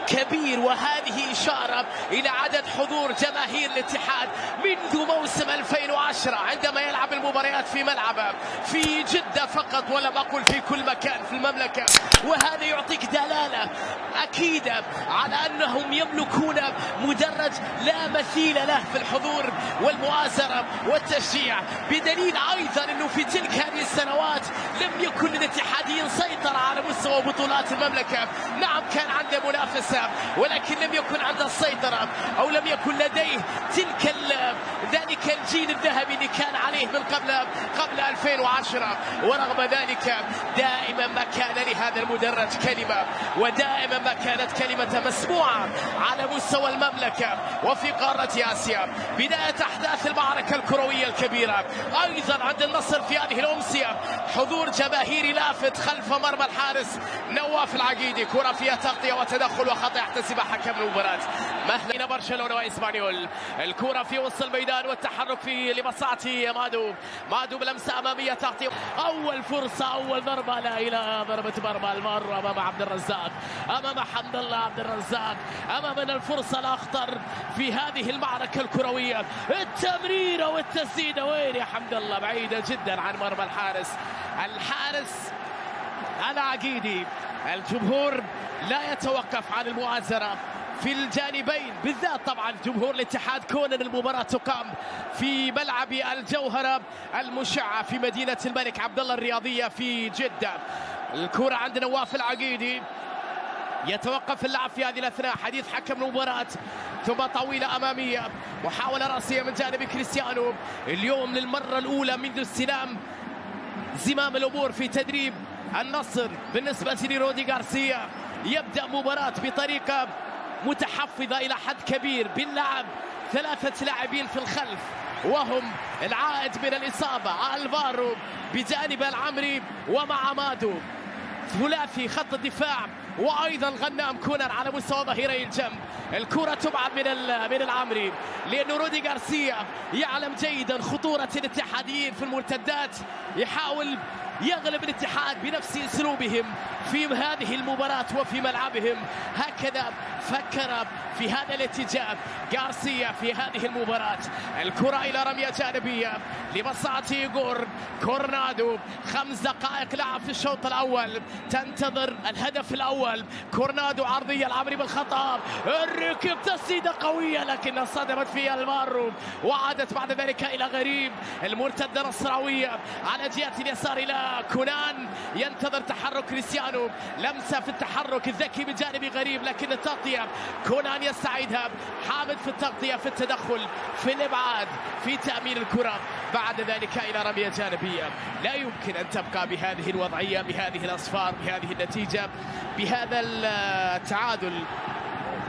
كبير، وهذه إشارة إلى عدد حضور جماهير الاتحاد منذ موسم 2010 عندما يلعب المباريات في ملعبه في جدة فقط، ولم أقل في كل مكان في المملكة. وهذا يعطيك دلالة أكيدة على أنهم يملكون مدرج لا مثيل له في الحضور والمؤازرة والتشجيع، بدليل أيضا أنه في تلك هذه السنوات لم يكن الاتحاديين سيطرة على مستوى بطولات المملكة. نعم كان عنده منافسة، ولكن لم يكن عنده السيطرة، أو لم يكن لديه ذلك الجيل الذهبي اللي كان عليه من قبل 2010. ورغم ذلك دائما ما كان لهذا المدرج كلمة، ودائما ما كانت كلمة مسموعة على مستوى المملكة وفي قارة آسيا. بداية أحداث المعركة الكروية الكبيرة أيضا عند النصر في هذه الأمسية، حضور جماهيري لافت خلف مرمى الحارس نواف العقيدي. كرة فيها تغطية وتدخل وخطأ يحتسبها حكم المباراة مهلا برشلونة وإسبانيول. الكرة في وسط الميدان والتحرك في لمصلحة مادو بلمسة أمامية تغطية. أول فرصة، أول ضربة، لا إلى ضربة مرمى المرة أمام عبد الرزاق، أمام حمد الله عبد الرزاق. أمامنا الفرصة الأخطر في هذه المعركة الكروية، التمريرة والتسديدة. وين يا حمد الله؟ بعيدة جدا عن مرمى الحارس العقيدي. الجمهور لا يتوقف عن المؤازرة في الجانبين، بالذات طبعا جمهور الاتحاد، كون المباراة تقام في ملعب الجوهرة المشعة في مدينة الملك عبد الله الرياضية في جدة. الكرة عند نواف العقيدي، يتوقف اللعب في هذه الأثناء حديث حكم المباراة، ثم طويلة أمامية، محاولة رأسية من جانب كريستيانو. اليوم للمرة الأولى منذ استلام زمام الأمور في تدريب النصر بالنسبة لرودي غارسيا، يبدأ مباراة بطريقة متحفظة إلى حد كبير، باللعب 3 لاعبين في الخلف، وهم العائد من الإصابة الفارو بجانب العمري ومع مادو، ثلاثي خط الدفاع، وايضا غنام كونر على مستوى ظهيري الجنب. الكرة تبعد من العمري، لأن رودي غارسيا يعلم جيدا خطورة الاتحاديين في المرتدات، يحاول يغلب الاتحاد بنفس اسلوبهم في هذه المباراة وفي ملعبهم. هكذا فكر في هذا الاتجاه غارسيا في هذه المباراة. الكرة إلى رمية جانبية لمصلحة إيغور كورنادو. 5 دقائق لعب في الشوط الأول، تنتظر الهدف الأول. كورنادو عرضية العمري بالخطأ، الركب تسديدة قوية لكنها صدمت فيها المارو، وعادت بعد ذلك إلى غريب. المرتدة نصراوية على جهة اليسار إلى كونان، ينتظر تحرك كريستيانو، لمسة في التحرك الذكي بجانب غريب، لكن التغطية كونان يستعيدها. حامد في التغطية، في التدخل، في الإبعاد، في تأمين الكرة، بعد ذلك إلى رمية جانبية. لا يمكن أن تبقى بهذه الوضعية، بهذه الأصفار، بهذه النتيجة، بهذا التعادل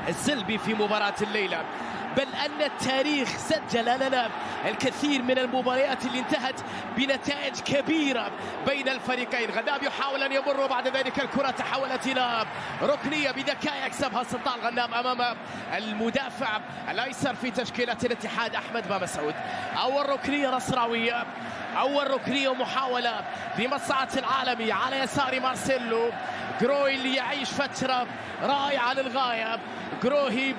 السلبي في مباراة الليلة، بل أن التاريخ سجل لنا الكثير من المباريات اللي انتهت بنتائج كبيرة بين الفريقين. غنام يحاول أن يمر، وبعد ذلك الكرة تحولت إلى ركنية بذكاء يكسبها سلطان غنام أمام المدافع الأيسر في تشكيلة الاتحاد أحمد مسعود. أول ركنية نصراوية، أول ركنية ومحاولة لمصلحة العالمي على يسار مارسيلو جروي، اللي يعيش فترة رائعة للغاية. جروهي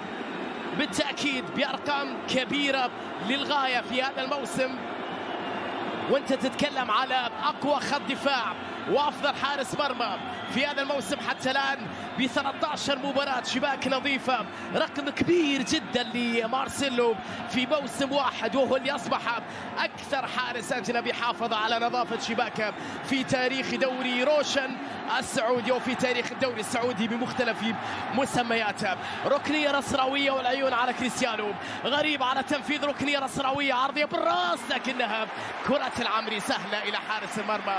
بالتأكيد بأرقام كبيرة للغاية في هذا الموسم، وانت تتكلم على أقوى خط دفاع وأفضل حارس مرمى في هذا الموسم حتى الآن ب 13 مباراة شباك نظيفة، رقم كبير جدا لمارسيلو في موسم واحد، وهو اللي أصبح أكثر حارس أجنبي حافظ على نظافة شباكه في تاريخ دوري روشن السعودي وفي تاريخ الدوري السعودي بمختلف مسمياته. ركنية نصراوية والعيون على كريستيانو، غريب على تنفيذ ركنية نصراوية عرضية بالراس، لكنها كرة العمري سهلة إلى حارس المرمى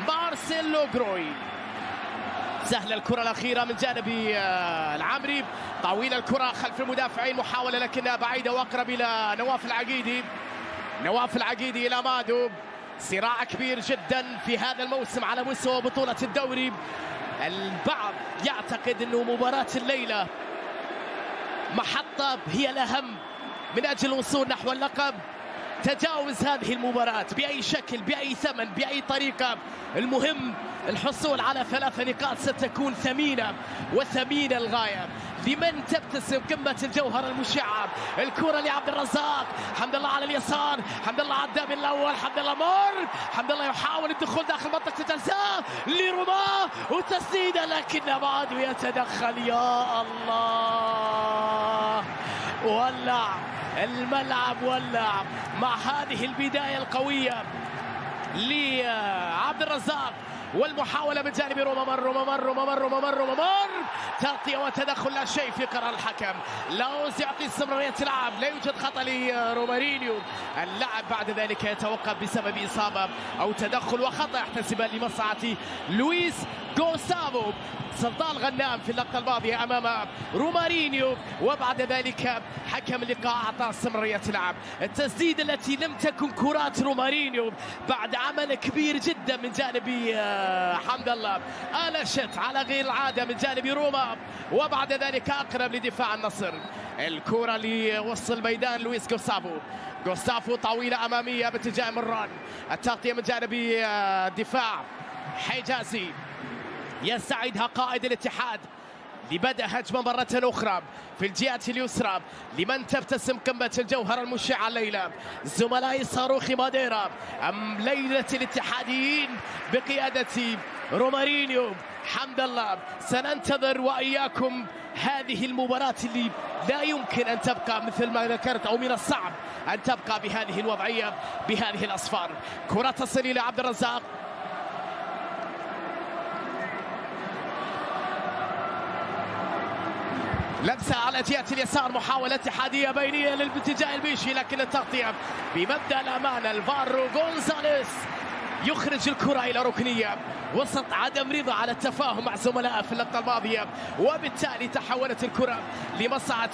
مارسيلو جروي. سهلة الكرة الأخيرة من جانب العمري، طويلة الكرة خلف المدافعين، محاولة لكنها بعيدة وأقرب إلى نواف العقيدي إلى مادو. صراع كبير جدا في هذا الموسم على مستوى بطولة الدوري. البعض يعتقد أنه مباراة الليلة محطة هي الأهم من أجل الوصول نحو اللقب. تجاوز هذه المباراة بأي شكل، بأي ثمن، بأي طريقة، المهم الحصول على 3 نقاط ستكون ثمينة وثمينة للغاية. لمن تبتسم قمة الجوهرة المشعة. الكرة لعبد الرزاق، حمد الله على اليسار، حمد الله عدى من الأول، حمد الله مر، حمد الله يحاول الدخول داخل منطقة الجزاء لرماه وتسديدة لكن بعد يتدخل. يا الله، ولع الملعب، ولع مع هذه البداية القوية لعبد الرزاق والمحاولة من جانب روما. مر تغطية وتدخل، لا شيء في قرار الحكم. لوز يعطي استمرارية اللعب، لا يوجد خطأ لرومارينيو. اللاعب بعد ذلك يتوقف بسبب إصابة أو تدخل وخطأ يحتسبا لمصلحة لويس غوسافو. سلطان غنام في اللقطة الماضية أمام رومارينيو، وبعد ذلك حكم اللقاء أعطى استمرارية اللعب. التسديد التي لم تكن كرات رومارينيو بعد عمل كبير جدا من جانب حمد الله، آلشت على غير العادة من جانب روما، وبعد ذلك أقرب لدفاع النصر. الكرة لوسط الميدان لويس غوسافو طويلة أمامية باتجاه مران. التغطية من جانب دفاع حجازي، يستعيدها قائد الاتحاد لبدء هجمة مرة أخرى في الجهة اليسرى لمن تبتسم قمة الجوهرة المشعة الليلة. زملائي صاروخي ماديرا أم ليلة الاتحاديين بقيادة رومارينيو حمد الله. سننتظر وإياكم هذه المباراة اللي لا يمكن أن تبقى مثل ما ذكرت، أو من الصعب أن تبقى بهذه الوضعية بهذه الأصفار. كرة تصل إلى عبد الرزاق، لمسة على جهة اليسار، محاولة اتحادية بينية للاتجاه البيشي، لكن التغطية بمبدأ الأمانة. الفارو غونزاليس يخرج الكرة إلى ركنية وسط عدم رضا على التفاهم مع زملائه في اللقطة الماضية، وبالتالي تحولت الكرة لمصلحة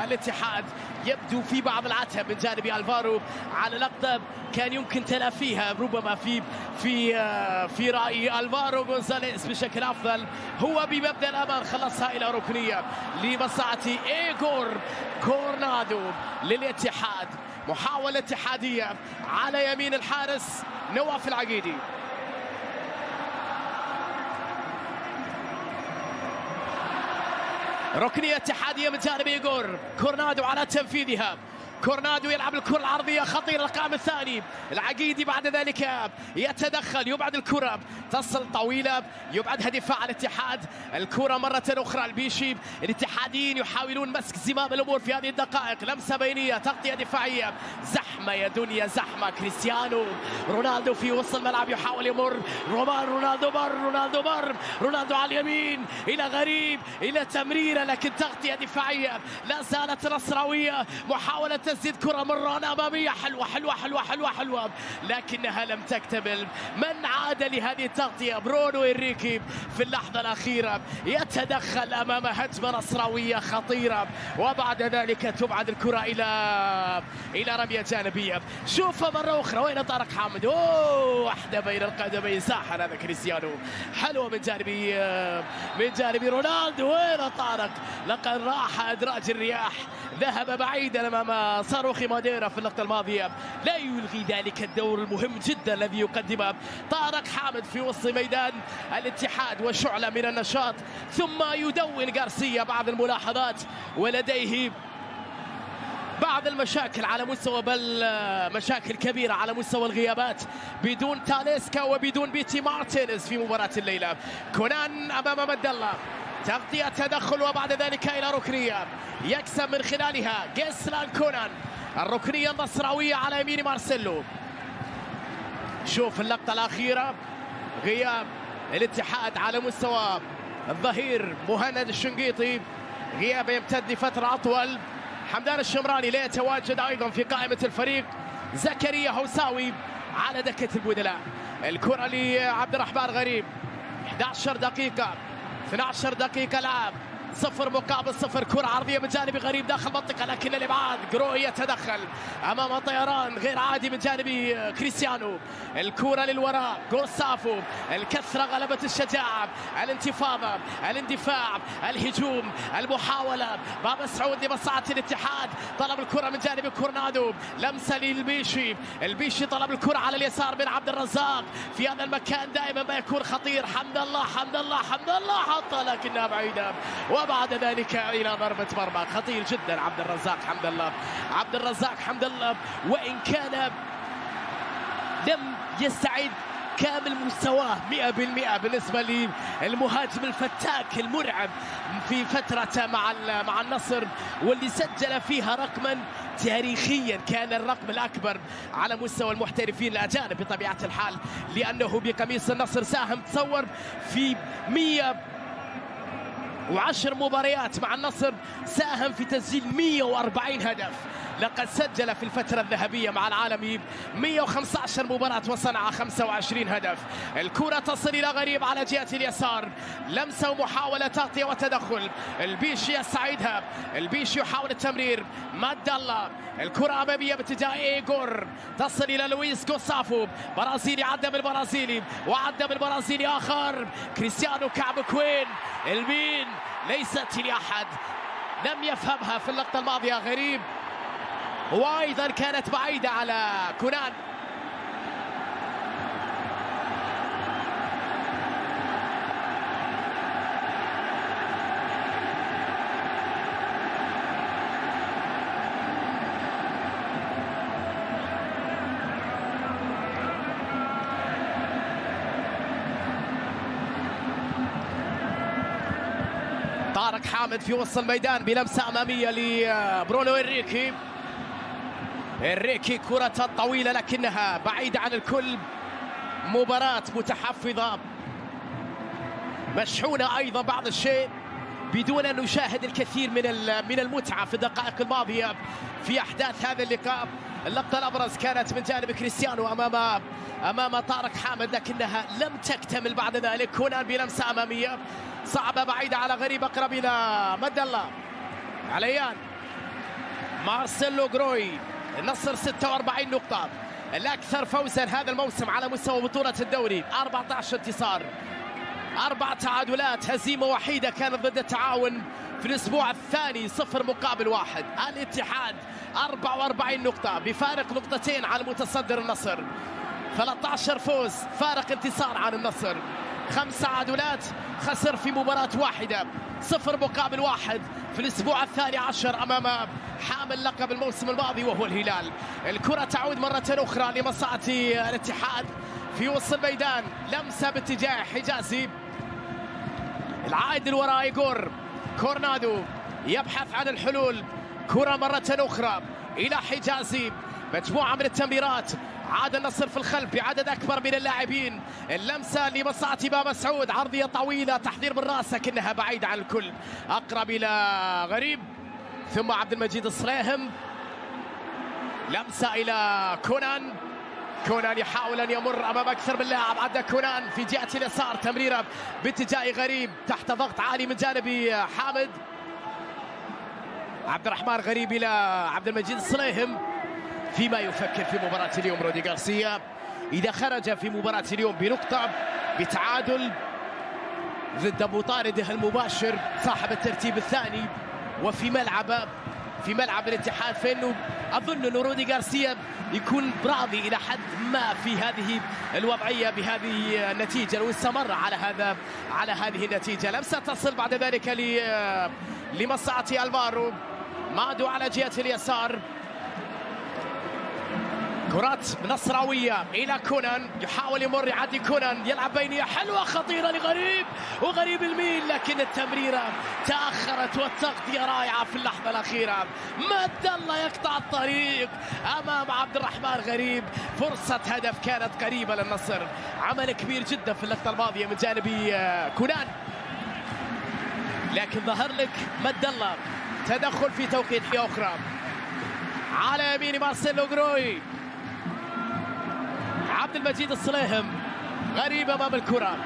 الاتحاد. يبدو في بعض العتب من جانب الفارو على لقطة كان يمكن تلافيها ربما في رأي الفارو غونزاليس بشكل أفضل. هو بمبدأ الأمان خلصها إلى ركنية لمصلحة إيغور كورنادو للاتحاد. محاولة اتحادية على يمين الحارس نواف العقيدي. ركنية اتحادية من جانب إيغور كورنادو على تنفيذها. كورنادو يلعب الكرة العرضية خطيرة، القائم الثاني العقيدي بعد ذلك يتدخل، يبعد الكرة تصل طويلة، يبعدها دفاع الاتحاد. الكرة مرة أخرى البيشي. الاتحاديين يحاولون مسك زمام الأمور في هذه الدقائق. لمسة بينية، تغطية دفاعية، زحمة يا دنيا زحمة. كريستيانو رونالدو في وسط الملعب يحاول يمر، رونالدو على اليمين إلى غريب، إلى تمريرة، لكن تغطية دفاعية لا زالت نصراوية. محاولة تسديد كرة مران أمامية حلوة لكنها لم تكتمل. من عاد لهذه التغطية؟ برونو إنريكي في اللحظة الأخيرة يتدخل أمام هجمة نصراوية خطيرة، وبعد ذلك تبعد الكرة إلى رمية جانبية. شوفها مرة أخرى، وين طارق حامد؟ واحدة بين القدمين، ساحر هذا كريستيانو، حلوة من جانب رونالدو. وين طارق؟ لقد راح أدراج الرياح، ذهب بعيدا أمام صاروخي ماديرا في اللقطة الماضية. لا يلغي ذلك الدور المهم جدا الذي يقدمه طارق حامد في وسط ميدان الاتحاد، وشعلة من النشاط. ثم يدون غارسيا بعض الملاحظات، ولديه بعض المشاكل على مستوى، بل مشاكل كبيرة على مستوى الغيابات، بدون تاليسكا وبدون بيتي مارتينيز في مباراة الليلة. كونان أمام مد الله، تغطية تدخل، وبعد ذلك إلى ركنية يكسب من خلالها جيسلان كونان. الركنية النصراوية على يمين مارسيلو. شوف اللقطة الأخيرة، غياب الاتحاد على مستوى الظهير مهند الشنقيطي، غياب يمتد لفترة أطول. حمدان الشمراني لا يتواجد أيضا في قائمة الفريق. زكريا هوساوي على دكة البدلاء. الكرة لعبد الرحمن غريب، 11 دقيقة 12 دقيقة لعب، 0-0. كرة عرضية من جانب غريب داخل المنطقة، لكن الإبعاد. جروي يتدخل أمام طيران غير عادي من جانب كريستيانو. الكرة للوراء، غوسافو. الكثرة غلبت الشجاعة، الانتفاضة، الاندفاع، الهجوم، المحاولة. بابا سعود لمصلحة الاتحاد، طلب الكرة من جانب كورنادو، لمسة للبيشي. البيشي طلب الكرة على اليسار من عبد الرزاق. في هذا المكان دائما ما يكون خطير حمد الله حطها لكنها بعيدة، وبعد ذلك إلى ضربة مرمى خطير جدا. عبد الرزاق حمد الله وإن كان لم يستعد كامل مستواه 100% بالنسبة للمهاجم الفتاك المرعب في فترة مع النصر، واللي سجل فيها رقما تاريخيا كان الرقم الأكبر على مستوى المحترفين الأجانب بطبيعة الحال، لأنه بقميص النصر ساهم تصور في 110 مباريات مع النصر، ساهم في تسجيل 140 هدف. لقد سجل في الفترة الذهبية مع العالمي 115 مباراة وصنع 25 هدف. الكرة تصل إلى غريب على جهة اليسار، لمسة ومحاولة تغطية وتدخل. البيشي يستعيدها، البيشي يحاول التمرير، مد الله، الكرة أمامية باتجاه إيغور، تصل إلى لويس جوستافو، برازيلي عدى بالبرازيلي وعدى بالبرازيلي آخر، كريستيانو كعب كوين، المين ليست لأحد، لم يفهمها في اللقطة الماضية غريب، وايضا كانت بعيدة على كونان. طارق حامد في وسط الميدان بلمسة أمامية لبرونو إنريكي، كرة طويلة لكنها بعيدة عن الكل. مباراة متحفظة مشحونة أيضا بعض الشيء، بدون أن نشاهد الكثير من المتعة في الدقائق الماضية في أحداث هذا اللقاء. اللقطة الأبرز كانت من جانب كريستيانو أمام طارق حامد، لكنها لم تكتمل بعد ذلك. كونان بلمسة أمامية صعبة بعيدة على غريب، أقرب إلى مد الله عليان. مارسيلو جروي، النصر 46 نقطة، الأكثر فوزا هذا الموسم على مستوى بطولة الدوري، 14 انتصار، 4 تعادلات، هزيمة وحيدة كانت ضد التعاون في الأسبوع الثاني 0-1. الاتحاد 44 نقطة بفارق نقطتين على المتصدر النصر، 13 فوز فارق انتصار عن النصر، 5 تعادلات، خسر في مباراة واحدة 0-1 في الأسبوع الثاني عشر أمام حامل لقب الموسم الماضي وهو الهلال. الكرة تعود مرة أخرى لمصلحة الاتحاد في وسط الميدان، لمسة باتجاه حجازي، العائد الوراء إيغور كورنادو يبحث عن الحلول. كرة مرة أخرى إلى حجازي، مجموعة من التمريرات، عاد النصر في الخلف بعدد أكبر من اللاعبين. اللمسة لمصلحة بابا سعود، عرضية طويلة، تحضير من رأس لكنها بعيدة عن الكل، أقرب إلى غريب، ثم عبد المجيد الصليهم، لمسة إلى كونان يحاول أن يمر أمام أكثر من لاعب، عدى كونان في جهة اليسار، تمريرة باتجاه غريب تحت ضغط عالي من جانب حامد. عبد الرحمن غريب إلى عبد المجيد الصليهم، فيما يفكر في مباراة اليوم رودي غارسيا. إذا خرج في مباراة اليوم بنقطة بتعادل ضد أبو طارده المباشر صاحب الترتيب الثاني وفي ملعب الاتحاد، فإنه أظن أن رودي غارسيا يكون راضي إلى حد ما في هذه الوضعية بهذه النتيجة لو استمر على هذه النتيجة. لمسة تصل بعد ذلك لمصلحة الفارو، مادو على جهة اليسار، كرات نصراوية إلى كونان، يحاول يمر يعدي كونان، يلعب بينية حلوة خطيرة لغريب، وغريب الميل، لكن التمريرة تأخرت والتغطية رائعة في اللحظة الأخيرة. مد الله يقطع الطريق أمام عبد الرحمن غريب، فرصة هدف كانت قريبة للنصر، عمل كبير جدا في اللقطة الماضية من جانب كونان، لكن ظهر لك مد الله، تدخل في توقيت أخرى على يمين مارسيلو جروي، عبد المجيد الصليهم، غريب أمام الكرة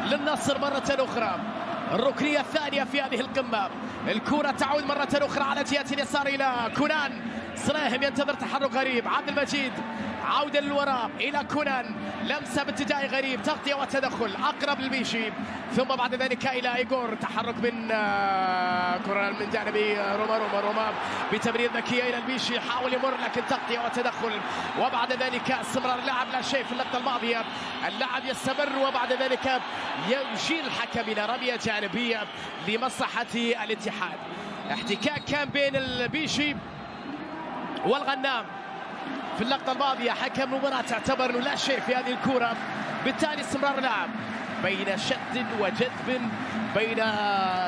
للنصر مرة أخرى، الركنية الثانية في هذه القمة. الكرة تعود مرة أخرى على جهة اليسار إلى كونان، سلاهم ينتظر تحرك غريب. عبد المجيد عودة للوراء إلى كونان، لمسة باتجاه غريب، تغطية وتدخل أقرب للبيشي، ثم بعد ذلك إلى إيغور، تحرك من كوران من جانب روما بتمرير ذكية إلى البيشي، يحاول يمر لكن تغطية وتدخل، وبعد ذلك استمرار اللاعب لا شيء في اللقطة الماضية. اللاعب يستمر وبعد ذلك يشير الحكم إلى رمية جانبية لمصلحة الاتحاد. احتكاك كان بين البيشي والغنام في اللقطة الماضية، حكم المباراة اعتبر انه لا شيء في هذه الكرة، بالتالي استمرار اللعب بين شد وجذب، بين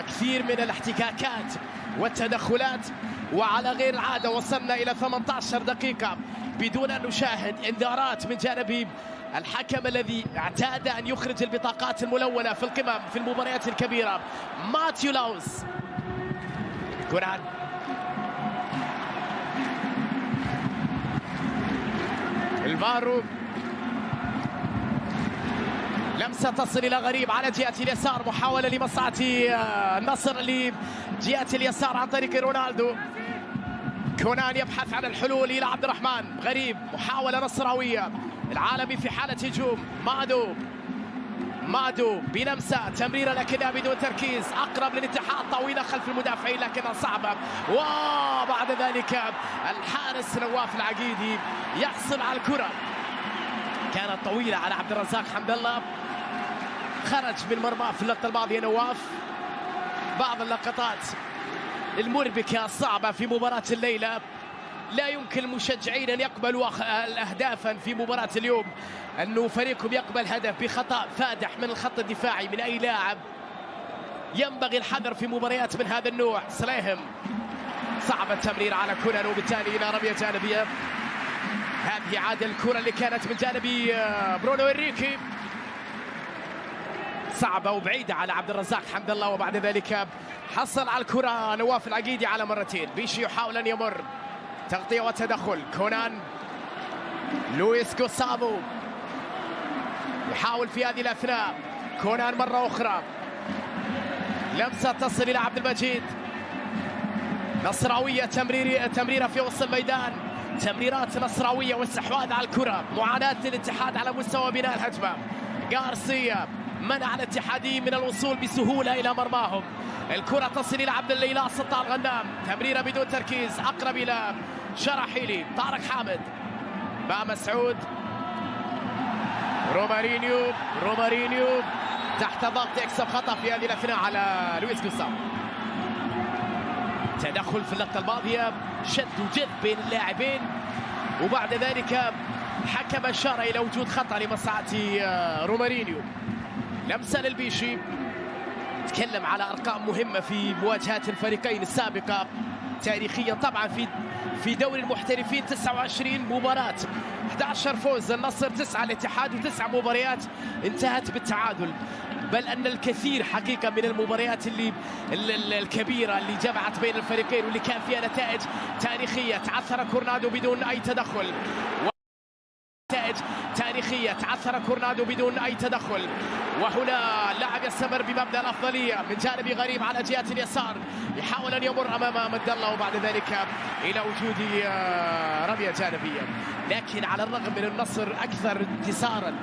كثير من الاحتكاكات والتدخلات، وعلى غير العادة وصلنا إلى 18 دقيقة بدون أن نشاهد انذارات من جانب الحكم الذي اعتاد أن يخرج البطاقات الملونة في القمم في المباريات الكبيرة، ماتيو لاوس. كوران الفارو، لمسة تصل إلى غريب على جهة اليسار، محاولة لمصلحة النصر لجهة اليسار عن طريق رونالدو. كونان يبحث عن الحلول إلى عبد الرحمن. غريب، محاولة نصراوية، العالمي في حالة هجوم. مادو بلمسة، تمريرة لكنها بدون تركيز، أقرب للاتحاد، طويلة خلف المدافعين لكنها صعبة، وبعد ذلك الحارس نواف العقيدي يحصل على الكرة، كانت طويلة على عبد الرزاق حمد الله، خرج من مرماه في اللقطة الماضية نواف. بعض اللقطات المربكة الصعبة في مباراة الليلة، لا يمكن المشجعين أن يقبلوا أهدافا في مباراة اليوم، أنه فريقهم يقبل هدف بخطأ فادح من الخط الدفاعي من أي لاعب. ينبغي الحذر في مباريات من هذا النوع. سلاهم، صعب التمرير على كونان وبالتالي إلى رمية جانبية. هذه عادة الكرة اللي كانت من جانب برونو إنريكي، صعبة وبعيدة على عبد الرزاق حمد الله، وبعد ذلك حصل على الكرة نواف العقيدي على مرتين. بيشي يحاول أن يمر، تغطية وتدخل. كونان، لويس جوسافو يحاول في هذه الأثناء. كونان مرة أخرى، لمسة تصل إلى عبد المجيد، نصراوية، تمريرة في وسط الميدان، تمريرات نصراوية واستحواذ على الكرة، معاناة الاتحاد على مستوى بناء الهجمة. غارسيا منع الاتحادي من الوصول بسهولة إلى مرماهم. الكرة تصل إلى عبد الله سلطان غنام، تمريرة بدون تركيز، أقرب إلى شرحيلي. طارق حامد مع مسعود، رومارينيو تحت ضغط يكسب خطأ في هذه الأثناء على لويس جوسافو. تدخل في اللقطة الماضية، شد وجذب بين اللاعبين، وبعد ذلك حكم أشار إلى وجود خطأ لمصلحة رومارينيو. لمسة للبيشي، تكلم على أرقام مهمة في مواجهات الفريقين السابقة تاريخيا. طبعا في دوري المحترفين 29 مباراة، 11 فوز النصر، 9 الاتحاد، و9 مباريات انتهت بالتعادل. بل أن الكثير حقيقة من المباريات الكبيرة اللي جمعت بين الفريقين واللي كان فيها نتائج تاريخية، تعثر كورنادو بدون أي تدخل، تعثر كورنادو بدون أي تدخل. وهنا اللاعب يستمر بمبدأ الأفضلية من جانب غريب على جهة اليسار، يحاول أن يمر أمام مد الله، وبعد ذلك إلى وجود رمية جانبية. لكن على الرغم من النصر أكثر انتصارا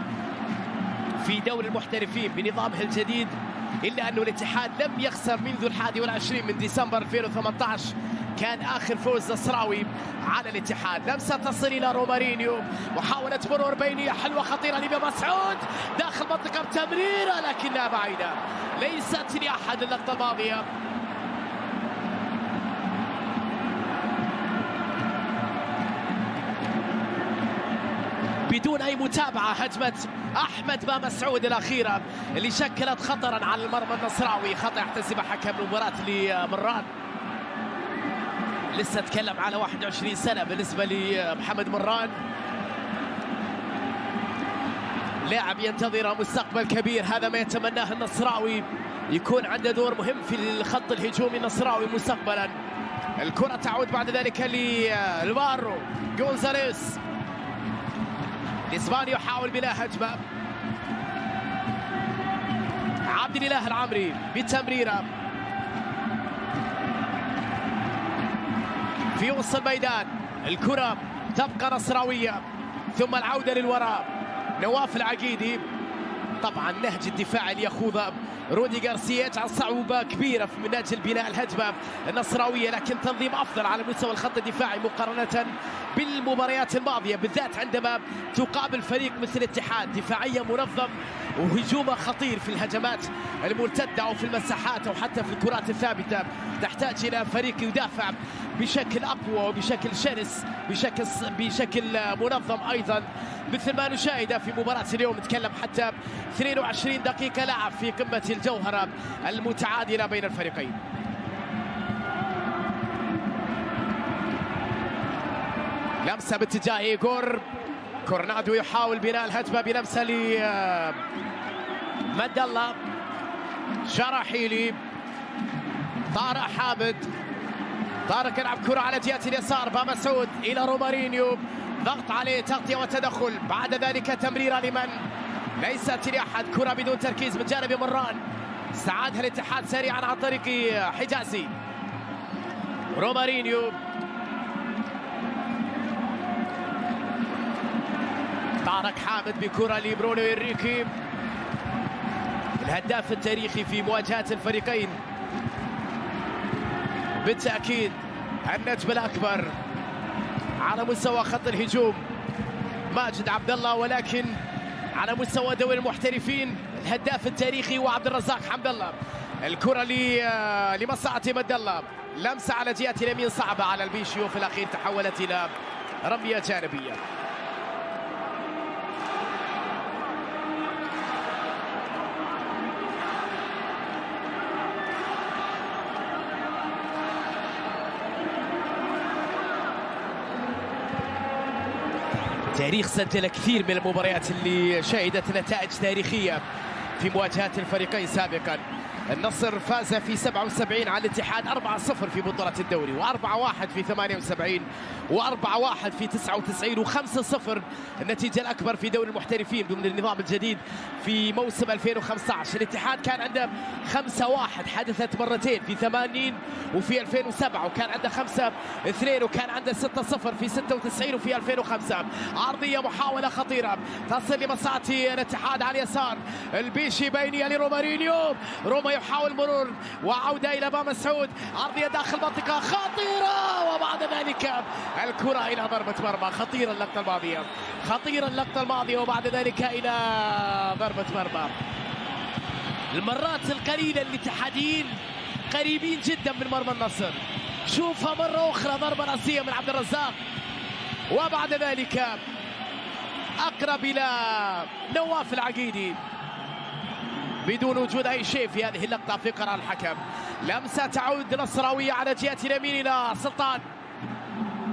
في دوري المحترفين بنظامه الجديد، إلا أنه الاتحاد لم يخسر منذ 21 من ديسمبر 2018، كان آخر فوز نصراوي على الاتحاد. لمسة تصل إلى رومارينيو، محاولة مرور بينية حلوة خطيرة لمسعود داخل منطقة تمريرة لكنها بعيدة، ليست لأحد اللقطة الماضية. بدون أي متابعة هجمة أحمد مسعود الأخيرة اللي شكلت خطرا على المرمى النصراوي، خطأ يحتسبه حكم المباراة لمران. لسه اتكلم على 21 سنة بالنسبة لمحمد مران، لاعب ينتظر مستقبل كبير، هذا ما يتمناه النصراوي، يكون عنده دور مهم في الخط الهجومي النصراوي مستقبلا. الكرة تعود بعد ذلك للفارو جونزاليس، الإسباني يحاول بلا هجمة. عبد الإله العمري بالتمريرة في وسط الميدان، الكرة تبقى نصراوية ثم العودة للوراء. نواف العقيدي طبعا نهج الدفاع اللي يخوضه رودي غارسيا يجعل صعوبة كبيرة من أجل بناء الهجمة النصراوية، لكن تنظيم أفضل على مستوى الخط الدفاعي مقارنة بالمباريات الماضية، بالذات عندما تقابل فريق مثل الاتحاد دفاعيا منظم وهجومه خطير في الهجمات المرتدة أو في المساحات أو حتى في الكرات الثابتة. تحتاج إلى فريق يدافع بشكل أقوى وبشكل شرس بشكل منظم أيضا، مثل ما نشاهد في مباراة اليوم. نتكلم حتى 22 دقيقة لعب في قمة الجوهرة المتعادلة بين الفريقين. لمسة باتجاه إيغور كورنادو يحاول بناء الهجمة بلمسة مد الله شراحيلي. طارق حامد، طارق يلعب كرة على جهة اليسار، بامسعود إلى رومارينيو، ضغط عليه، تغطية وتدخل، بعد ذلك تمريرة لمن ليست لأحد، كرة بدون تركيز من جانب مران، استعادها الاتحاد سريعا عن طريق حجازي. رومارينيو، طارق حامد بكرة لبرونو إنريكي الهداف التاريخي في مواجهات الفريقين، بالتأكيد النجم الأكبر على مستوى خط الهجوم ماجد عبد الله، ولكن على مستوى دوري المحترفين الهداف التاريخي وعبد الرزاق حمد الله. الكرة لمصلحة مد الله، لمسة على جهة اليمين صعبة على البيشي وفي الأخير تحولت إلى رمية جانبية. تاريخ سجل كثير من المباريات اللي شهدت نتائج تاريخية في مواجهات الفريقين سابقا. النصر فاز في 77 على الاتحاد 4-0 في بطولة الدوري، و4-1 في 78، و4-1 في 99، و5-0 النتيجة الأكبر في دوري المحترفين ضمن النظام الجديد في موسم 2015. الاتحاد كان عنده 5-1 حدثت مرتين في 80 وفي 2007، وكان عنده 5-2 وكان عنده 6-0 في 96 وفي 2005. عرضية محاولة خطيرة تصل لمصلحة الاتحاد على اليسار، البيشي بينية لرومارينيو، روما يحاول مرور وعودة إلى بامسعود، عرضية داخل منطقة خطيرة وبعد ذلك الكرة إلى ضربة مرمى. خطيرة اللقطة الماضية، خطيرة اللقطة الماضية وبعد ذلك إلى ضربة مرمى. المرات القليلة الاتحاديين قريبين جدا من مرمى النصر. شوفها مرة أخرى ضربة رأسية من عبد الرزاق وبعد ذلك أقرب إلى نواف العقيدي بدون وجود أي شيء في هذه اللقطة في قرار الحكم. لمسة تعود نصراوية على جهة اليمين إلى سلطان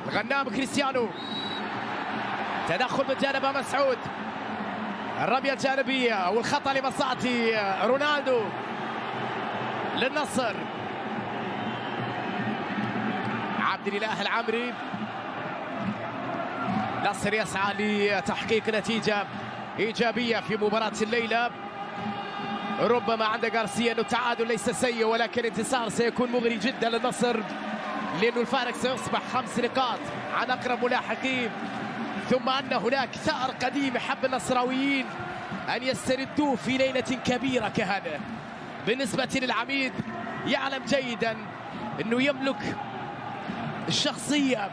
الغنام كريستيانو، تدخل من جانب مسعود، الرمية الجانبية والخطأ لمصلحة رونالدو للنصر. عبد الإله العمري، نصر يسعى لتحقيق نتيجة إيجابية في مباراة الليلة. ربما عند غارسيا انه التعادل ليس سيء، ولكن انتصار سيكون مغري جدا للنصر لانه الفارق سيصبح 5 نقاط عن اقرب ملاحقين، ثم ان هناك ثأر قديم يحب النصراويين ان يستردوه في ليله كبيره كهذا. بالنسبه للعميد يعلم جيدا انه يملك الشخصيه،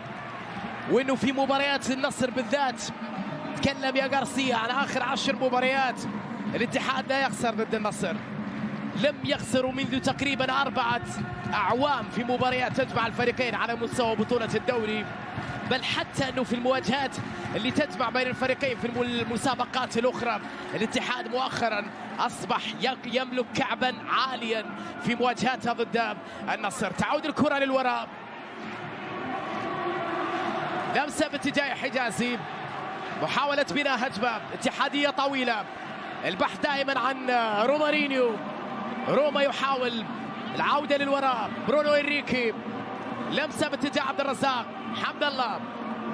وانه في مباريات النصر بالذات تكلم يا غارسيا عن اخر 10 مباريات الاتحاد لا يخسر ضد النصر، لم يخسروا منذ تقريبا 4 أعوام في مباريات تجمع الفريقين على مستوى بطولة الدوري، بل حتى أنه في المواجهات اللي تجمع بين الفريقين في المسابقات الأخرى الاتحاد مؤخرا أصبح يملك كعبا عاليا في مواجهاتها ضد النصر. تعود الكرة للوراء، لمسة باتجاه حجازي، محاولة بناء هجمة اتحادية طويلة، البحث دائما عن رومارينيو. روما يحاول العودة للوراء، برونو إنريكي، لمسة باتجاه عبد الرزاق حمد الله،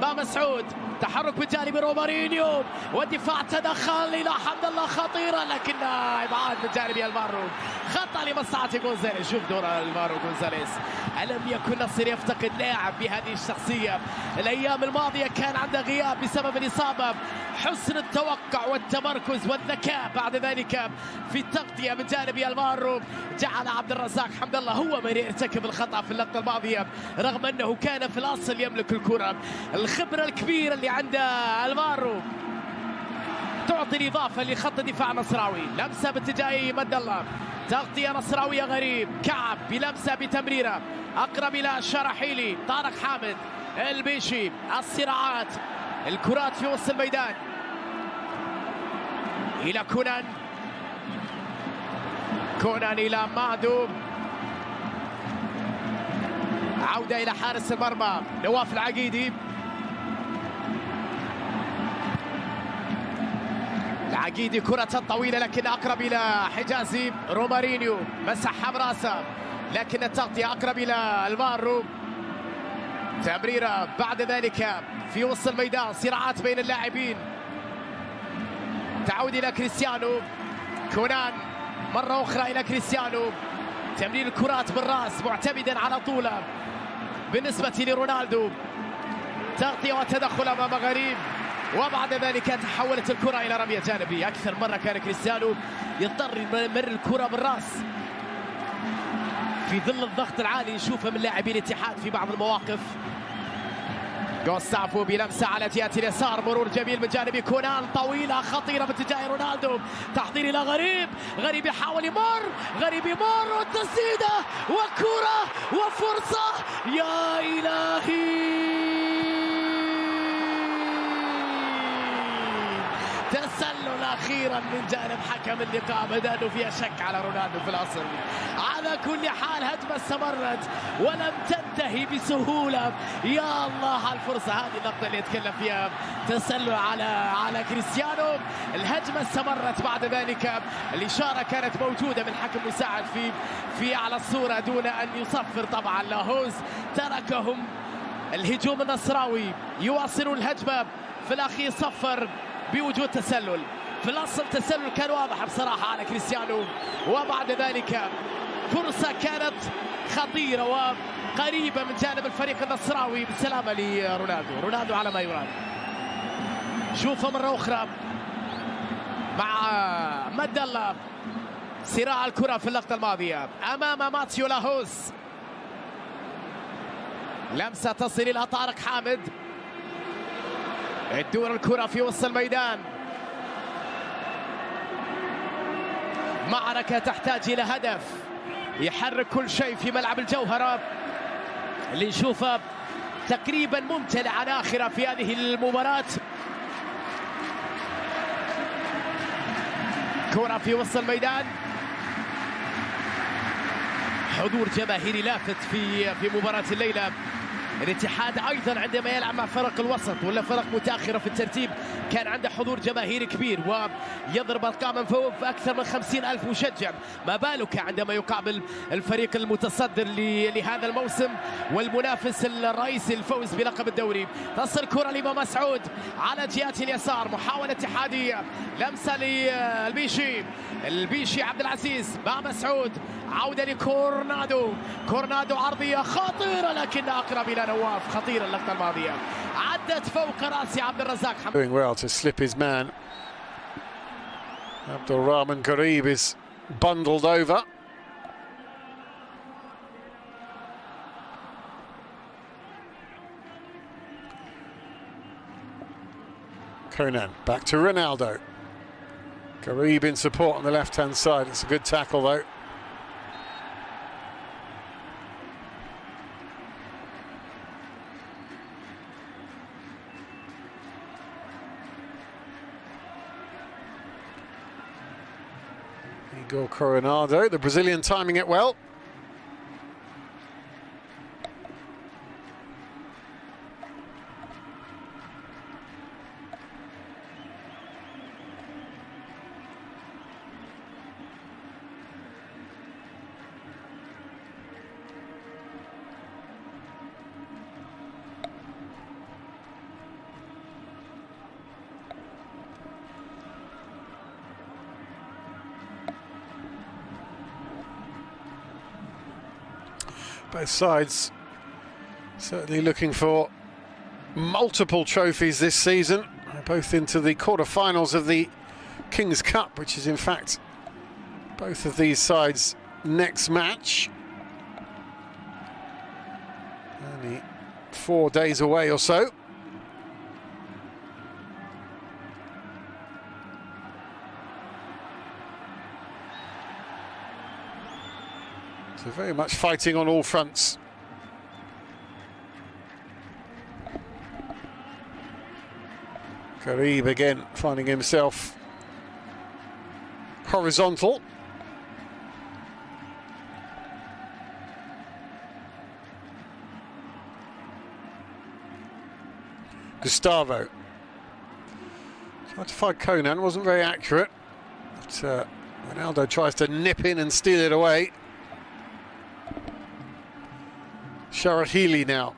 بامسعود، تحرك بجانب رومارينيو والدفاع تدخل إلى حمد الله خطيرة لكنها إبعاد من جانب المارو، خطأ لمصلحة غونزاليس. شوف دور المارو غونزاليس ألم يكن نصر يفتقد لاعب بهذه الشخصية؟ الأيام الماضية كان عنده غياب بسبب الإصابة. حسن التوقع والتمركز والذكاء بعد ذلك في التغطية من جانب المارو جعل عبد الرزاق حمد الله هو من يرتكب الخطأ في اللقطة الماضية، رغم أنه كان في الأصل يملك الكرة. الخبرة الكبيرة اللي عند المارو تعطي الإضافة لخط دفاع نصراوي. لمسة باتجاه مد الله، تغطية نصراوية غريب، كعب بلمسة بتمريرة أقرب إلى الشرحيلي، طارق حامد، البيشي، الصراعات، الكرات في وسط الميدان إلى كونان، كونان إلى مهدو، عودة إلى حارس المرمى نواف العقيدي. العقيدي كرة طويلة لكن أقرب إلى حجازي، رومارينيو مسحها براسه لكن التغطية أقرب إلى المارو، تمريرة بعد ذلك في وسط الميدان، صراعات بين اللاعبين، تعود إلى كريستيانو، كونان مرة أخرى إلى كريستيانو، تمرير الكرات بالراس معتمدا على طوله بالنسبة لرونالدو، تغطية وتدخل أمام غريب، وبعد ذلك تحولت الكرة إلى رمية جانبية. أكثر مرة كان كريستيانو يضطر يمر الكرة بالراس في ظل الضغط العالي نشوفه من لاعبين الاتحاد في بعض المواقف. جوستافو بلمسة على جهة اليسار، مرور جميل من جانب كونان، طويلة خطيرة باتجاه رونالدو، تحضير إلى غريب، غريب يحاول يمر، غريب يمر والتسديدة وكرة وفرصة، يا إلهي تسلل اخيرا من جانب حكم اللقاء، بدا انه فيها شك على رونالدو في الاصل. على كل حال هجمه استمرت ولم تنتهي بسهوله، يا الله على الفرصه، هذه النقطه اللي يتكلم فيها، تسلل على كريستيانو. الهجمه استمرت بعد ذلك، الاشاره كانت موجوده من حكم مساعد في على الصوره دون ان يصفر طبعا. لاهوز تركهم الهجوم النصراوي يواصلون الهجمه، في الاخير صفر بوجود تسلل. في الاصل تسلل كان واضح بصراحه على كريستيانو، وبعد ذلك فرصه كانت خطيره وقريبه من جانب الفريق النصراوي بالسلامه لرونالدو. رونالدو على ما يرام، شوفه مره اخرى مع مد الله، صراع الكره في اللقطه الماضيه امام ماتيو لاهوز، لمسه تصل الى طارق حامد، تدور الكرة في وسط الميدان، معركة تحتاج إلى هدف يحرك كل شيء في ملعب الجوهرة اللي نشوفه تقريبا ممتلئ آخرة في هذه المباراة. كرة في وسط الميدان، حضور جماهيري لافت في مباراة الليلة. الاتحاد ايضا عندما يلعب مع فرق الوسط ولا فرق متاخره في الترتيب كان عنده حضور جماهيري كبير ويضرب ارقاما فوق اكثر من 50,000 مشجع، ما بالك عندما يقابل الفريق المتصدر لهذا الموسم والمنافس الرئيسي للفوز بلقب الدوري. تصل كره لامام مسعود على جهه اليسار، محاوله اتحاديه، لمسه للبيشي، البيشي عبد العزيز مع مسعود، عوده لكورنادو، كورنادو عرضيه خطيره لكن اقرب الى نواف، خطيره اللقطه الماضيه، عدت فوق راس عبد الرزاق. Doing well to slip his man. Abdulrahman Garib is bundled over. Konan back to Ronaldo. Garib in support on the left-hand side. It's a good tackle though. Igor Coronado, the Brazilian, timing it well. Both sides certainly looking for multiple trophies this season. They're both into the quarter-finals of the King's Cup, which is in fact both of these sides' next match. Only 4 days away or so. So very much fighting on all fronts. Garib again finding himself horizontal. Gustavo tried to find Conan, wasn't very accurate, but Ronaldo tries to nip in and steal it away. Sharahili now.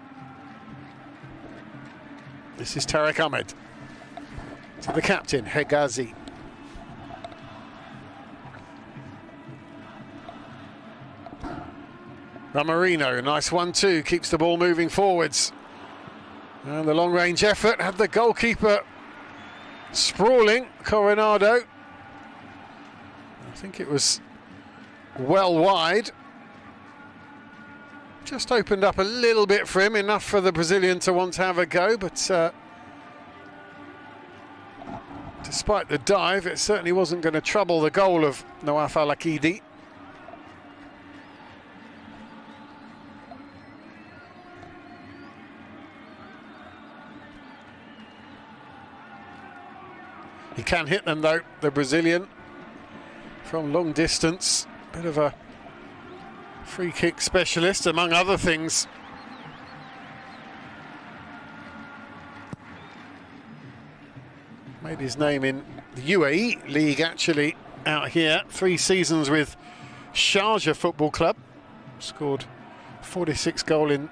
This is Tariq Ahmed to the captain, Hegazi. Ramarino, nice 1-2, keeps the ball moving forwards. And the long-range effort had the goalkeeper sprawling, Coronado. I think it was well wide. Just opened up a little bit for him, enough for the Brazilian to want to have a go, but despite the dive, it certainly wasn't going to trouble the goal of Nawaf Al-Akidi. He can hit them though, the Brazilian, from long distance. Bit of a free kick specialist, among other things. Made his name in the UAE League actually out here. 3 seasons with Sharjah Football Club. Scored 46 goals in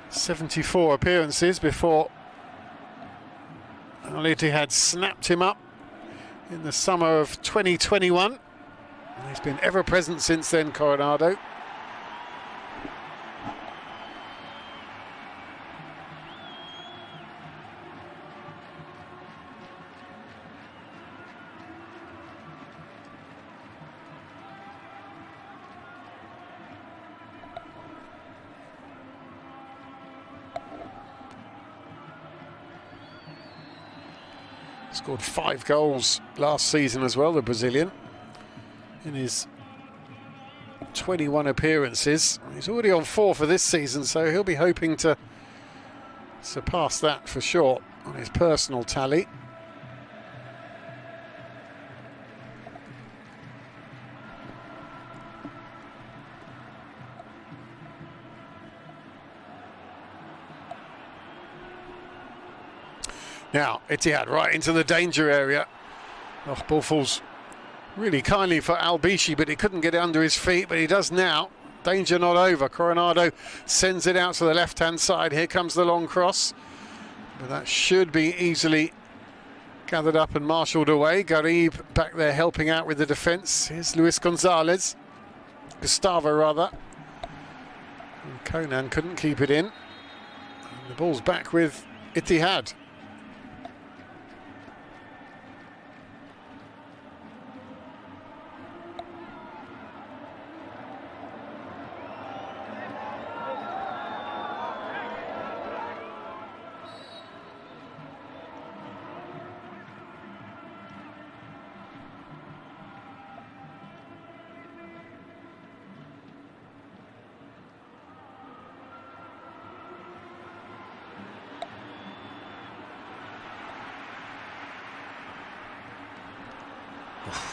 74 appearances before Al-Ittihad snapped him up in the summer of 2021. And he's been ever present since then, Coronado. Scored 5 goals last season as well, the Brazilian, in his 21 appearances. He's already on 4 for this season, so he'll be hoping to surpass that for sure on his personal tally. Now, Ittihad right into the danger area. Oh, ball falls really kindly for Al-Bishi, but he couldn't get it under his feet, but he does now. Danger not over. Coronado sends it out to the left-hand side. Here comes the long cross. But that should be easily gathered up and marshalled away. Garib back there helping out with the defence. Here's Luis Gonzalez. Gustavo, rather. And Conan couldn't keep it in. And the ball's back with Ittihad.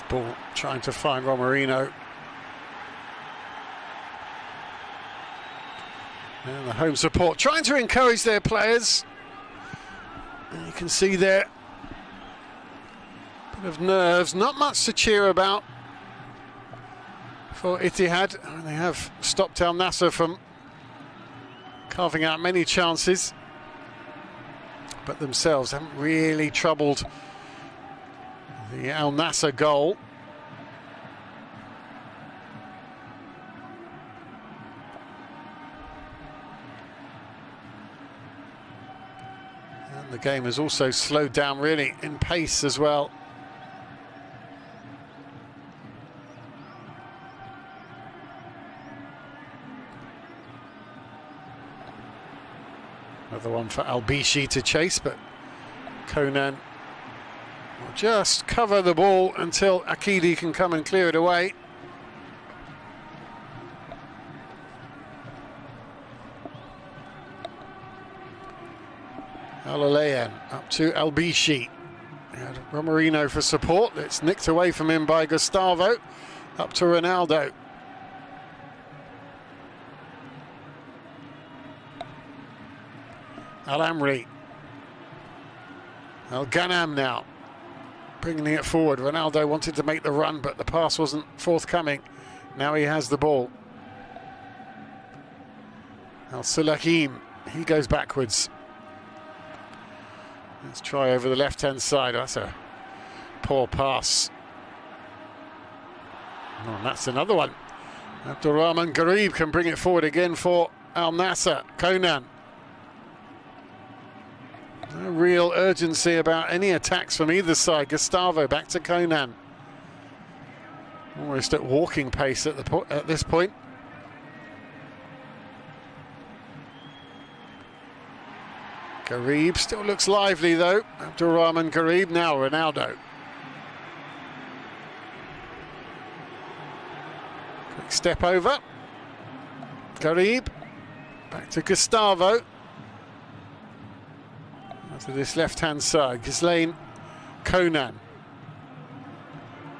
Ball trying to find Ramarino. And the home support trying to encourage their players. And you can see there a bit of nerves, not much to cheer about for Ittihad. And they have stopped Al-Nassr from carving out many chances, but themselves haven't really troubled the Al-Nassr goal. The game has also slowed down really in pace as well. Another one for Albishi to chase, but Konan will just cover the ball until Akidi can come and clear it away. Alalayan up to Albishi. Romarino for support. It's nicked away from him by Gustavo. Up to Ronaldo. Al-Amri. Al-Ghanam now. Bringing it forward. Ronaldo wanted to make the run, but the pass wasn't forthcoming. Now he has the ball. Al-Sulahim. He goes backwards. Let's try over the left-hand side. That's a poor pass. Oh, and that's another one. Abdulrahman Garib can bring it forward again for Al-Nassr. Konan. No real urgency about any attacks from either side. Gustavo back to Konan. Almost at walking pace at this point. Garib still looks lively though. Abdulrahman Garib, now Ronaldo. Quick step over. Garib. Back to Gustavo. To this left-hand side. Ghislaine Konan.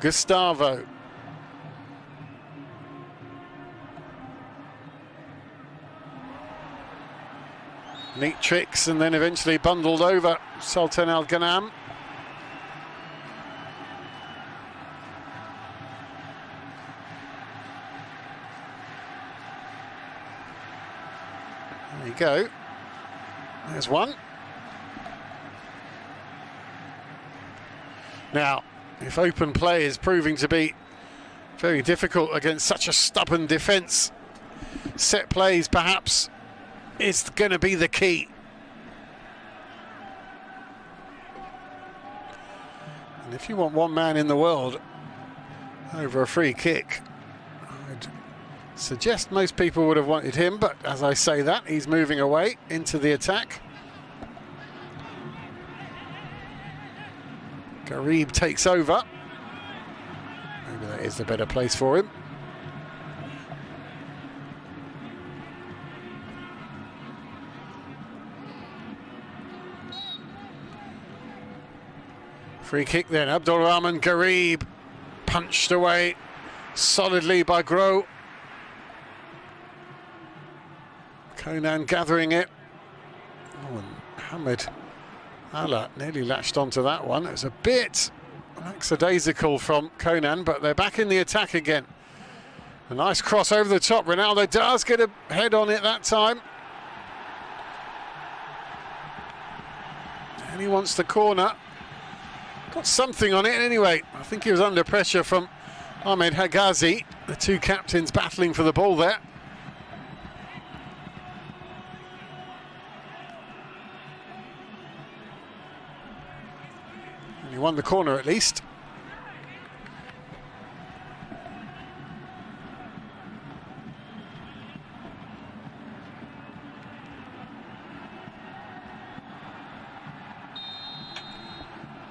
Gustavo. Neat tricks and then eventually bundled over Sultan Al-Ghanam. There you go. There's one. Now, if open play is proving to be very difficult against such a stubborn defence, set plays perhaps is going to be the key. And if you want one man in the world over a free kick, I'd suggest most people would have wanted him, but as I say that, he's moving away into the attack. Garib takes over. Maybe that is the better place for him. Free kick then. Abdulrahman Garib punched away solidly by Gro. Konan gathering it. Oh, and Mohamed Allah nearly latched onto that one. It was a bit lackadaisical from Konan, but they're back in the attack again. A nice cross over the top. Ronaldo does get a head on it that time. And he wants the corner. Got something on it anyway. I think he was under pressure from Ahmed Hagazi. The two captains battling for the ball there. He won the corner at least.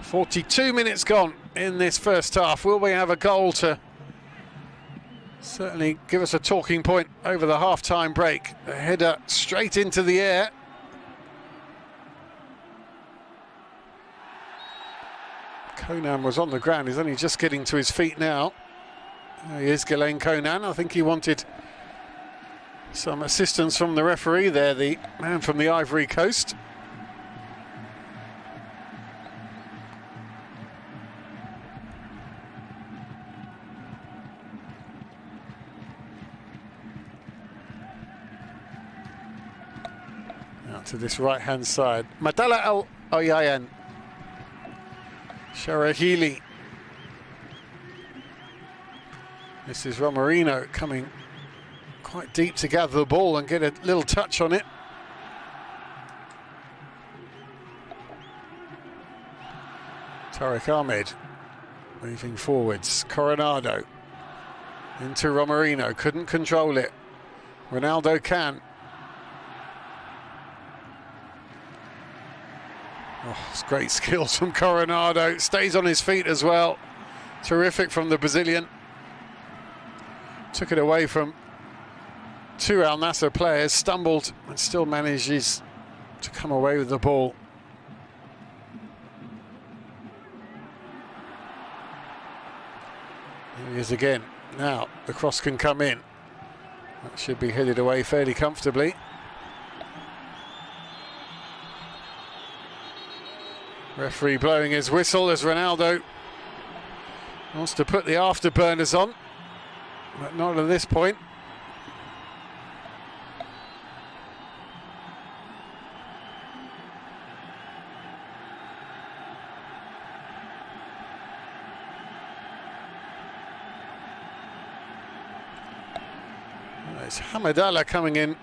"42 minutes gone in this first half. Will we have a goal to certainly give us a talking point over the half-time break? A header straight into the air. Konan was on the ground. He's only just getting to his feet now. There he is, Ghislaine Konan. I think he wanted some assistance from the referee there, the man from the Ivory Coast. Out to this right-hand side. Madala Al-Oyayan. Sharahili. This is Romarino coming quite deep to gather the ball and get a little touch on it. Tariq Ahmed moving forwards. Coronado into Romarino, couldn't control it. Ronaldo can. Oh, it's great skills from Coronado. Stays on his feet as well. Terrific from the Brazilian. Took it away from two Al Nassr players, stumbled and still manages to come away with the ball. Here he is again. Now the cross can come in. That should be headed away fairly comfortably. Referee blowing his whistle as Ronaldo wants to put the afterburners on, but not at this point. It's Hamadallah coming in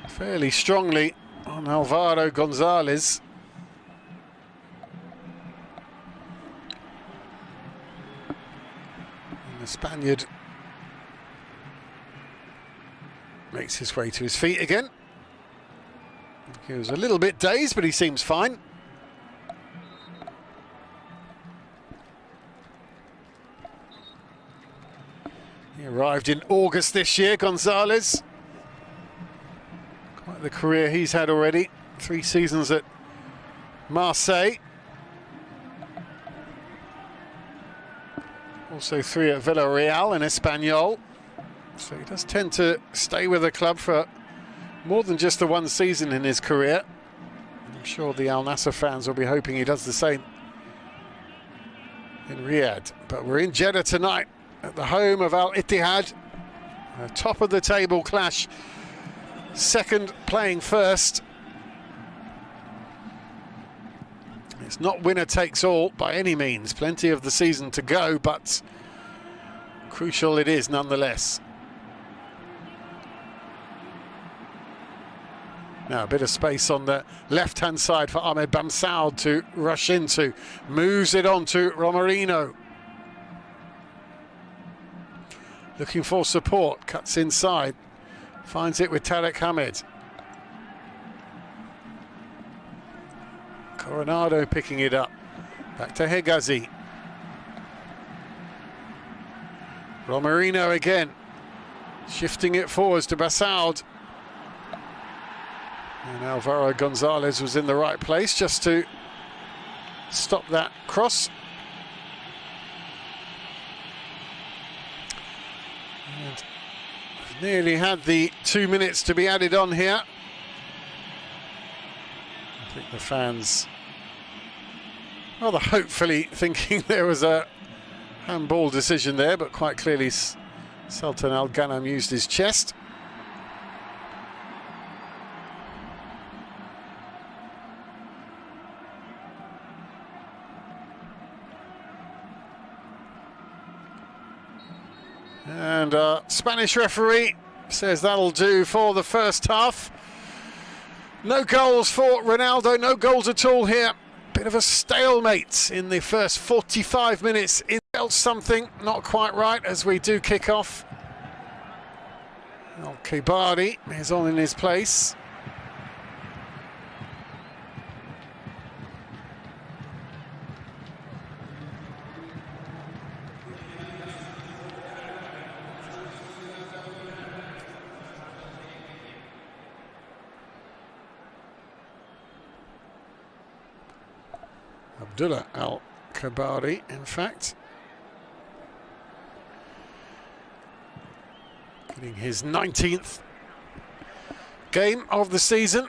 fairly strongly on Alvaro Gonzalez. And the Spaniard makes his way to his feet again. He was a little bit dazed, but he seems fine. He arrived in August this year, Gonzalez. Quite the career he's had already. 3 seasons at Marseille. Also 3 at Villarreal and Espanyol. So he does tend to stay with the club for more than just the 1 season in his career. I'm sure the Al Nassr fans will be hoping he does the same in Riyadh. But we're in Jeddah tonight, at the home of Al Ittihad, a top of the table clash, second playing first. It's not winner takes all by any means, plenty of the season to go, but crucial it is nonetheless. Now a bit of space on the left hand side for Ahmed Bamsaud to rush into, moves it on to Romarino. Looking for support, cuts inside, finds it with Tariq Ahmed. Coronado picking it up, back to Hegazi. Romarino again, shifting it forwards to Bamsaud. And Alvaro Gonzalez was in the right place just to stop that cross. And nearly had the 2 minutes to be added on here. I think the fans rather hopefully thinking there was a handball decision there, but quite clearly Sultan Al Ghanam used his chest. And Spanish referee says that'll do for the first half. No goals for Ronaldo, no goals at all here. Bit of a stalemate in the first 45 minutes. It felt something not quite right as we do kick off. Al-Kibari is on in his place. Abdullah Al-Kibari, in fact. Getting his 19th game of the season.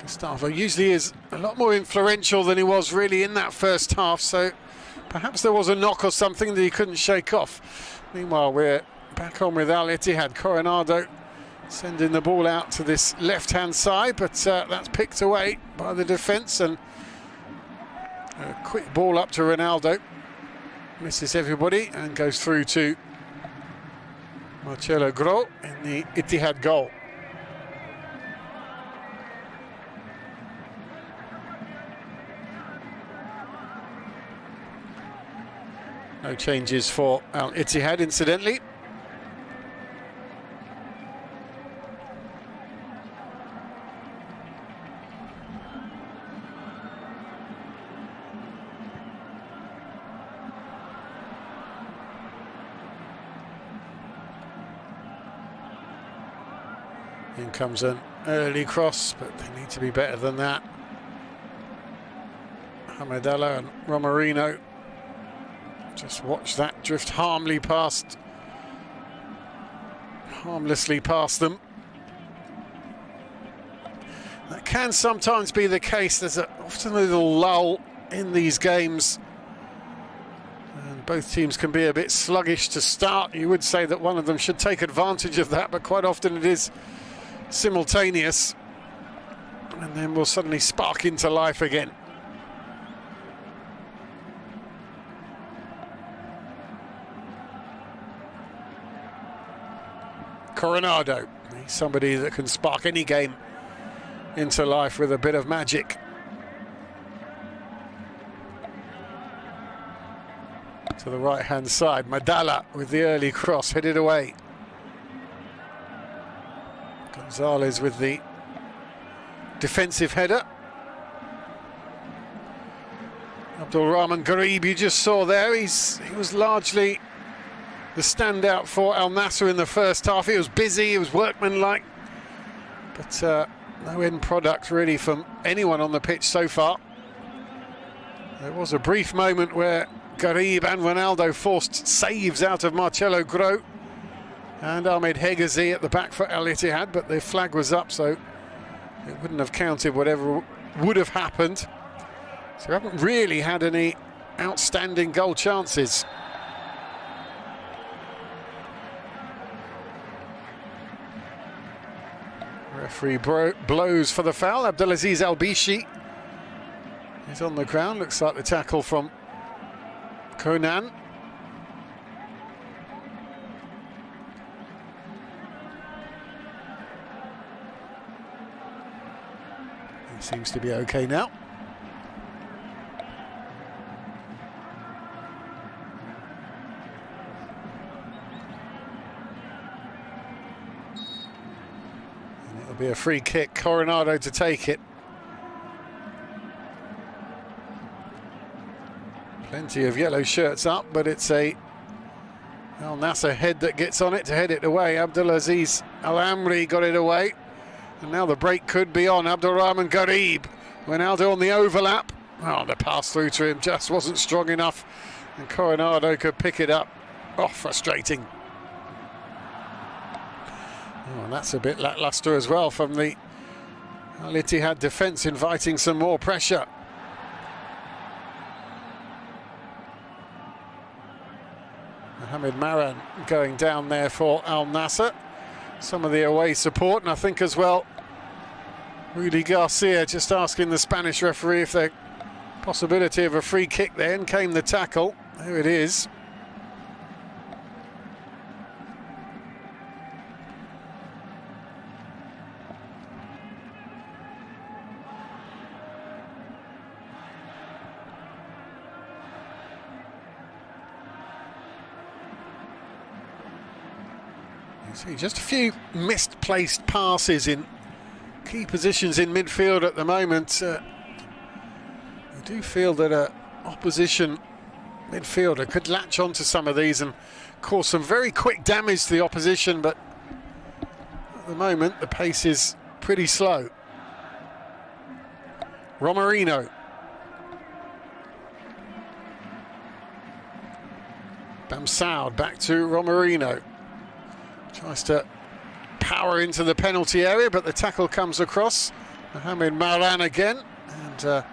Gustavo usually is a lot more influential than he was really in that first half, so perhaps there was a knock or something that he couldn't shake off. Meanwhile, we're back on with Al Ittihad. Coronado sending the ball out to this left-hand side, but that's picked away by the defence, and a quick ball up to Ronaldo. Misses everybody and goes through to Marcelo Gro in the Ittihad goal. No changes for Al-Ittihad, incidentally. In comes an early cross, but they need to be better than that. Hamidallah and Romarino just watch that drift harmlessly past them. That can sometimes be the case. There's often a little lull in these games, and both teams can be a bit sluggish to start. You would say that one of them should take advantage of that, but quite often it is simultaneous, and then we'll suddenly spark into life again. Coronado, he's somebody that can spark any game into life with a bit of magic. To the right hand side, Madala with the early cross, headed away. Gonzalez with the defensive header. Abdul Rahman Garib, you just saw there, he was largely the standout for Al Nassr in the first half. He was busy, he was workmanlike, but no end product really from anyone on the pitch so far. There was a brief moment where Garib and Ronaldo forced saves out of Marcelo Gro and Ahmed Hegazi at the back for Al Ittihad, but the flag was up, so it wouldn't have counted whatever would have happened. So we haven't really had any outstanding goal chances. Referee blows for the foul. Abdulaziz Al-Bishi is on the ground. Looks like the tackle from Conan. He seems to be okay now. It'll be a free kick, Coronado to take it. Plenty of yellow shirts up, but it's a Al Nassr head that gets on it to head it away. Abdulaziz Al Amri got it away, and now the break could be on. Abdul Rahman Garib, Ronaldo on the overlap. Oh, the pass through to him just wasn't strong enough, and Coronado could pick it up. Oh, frustrating. Oh, and that's a bit lacklustre as well from the Al Ittihad defence, inviting some more pressure. Mohamed Maran going down there for Al Nassr. Some of the away support, and I think as well Rudy Garcia just asking the Spanish referee if there's possibility of a free kick there, and came the tackle. There it is. See, just a few misplaced passes in key positions in midfield at the moment. I do feel that an opposition midfielder could latch onto some of these and cause some very quick damage to the opposition, but at the moment the pace is pretty slow. Romarino. Bamsoud back to Romarino. Tries to power into the penalty area, but the tackle comes across. Mohamed Maran again, and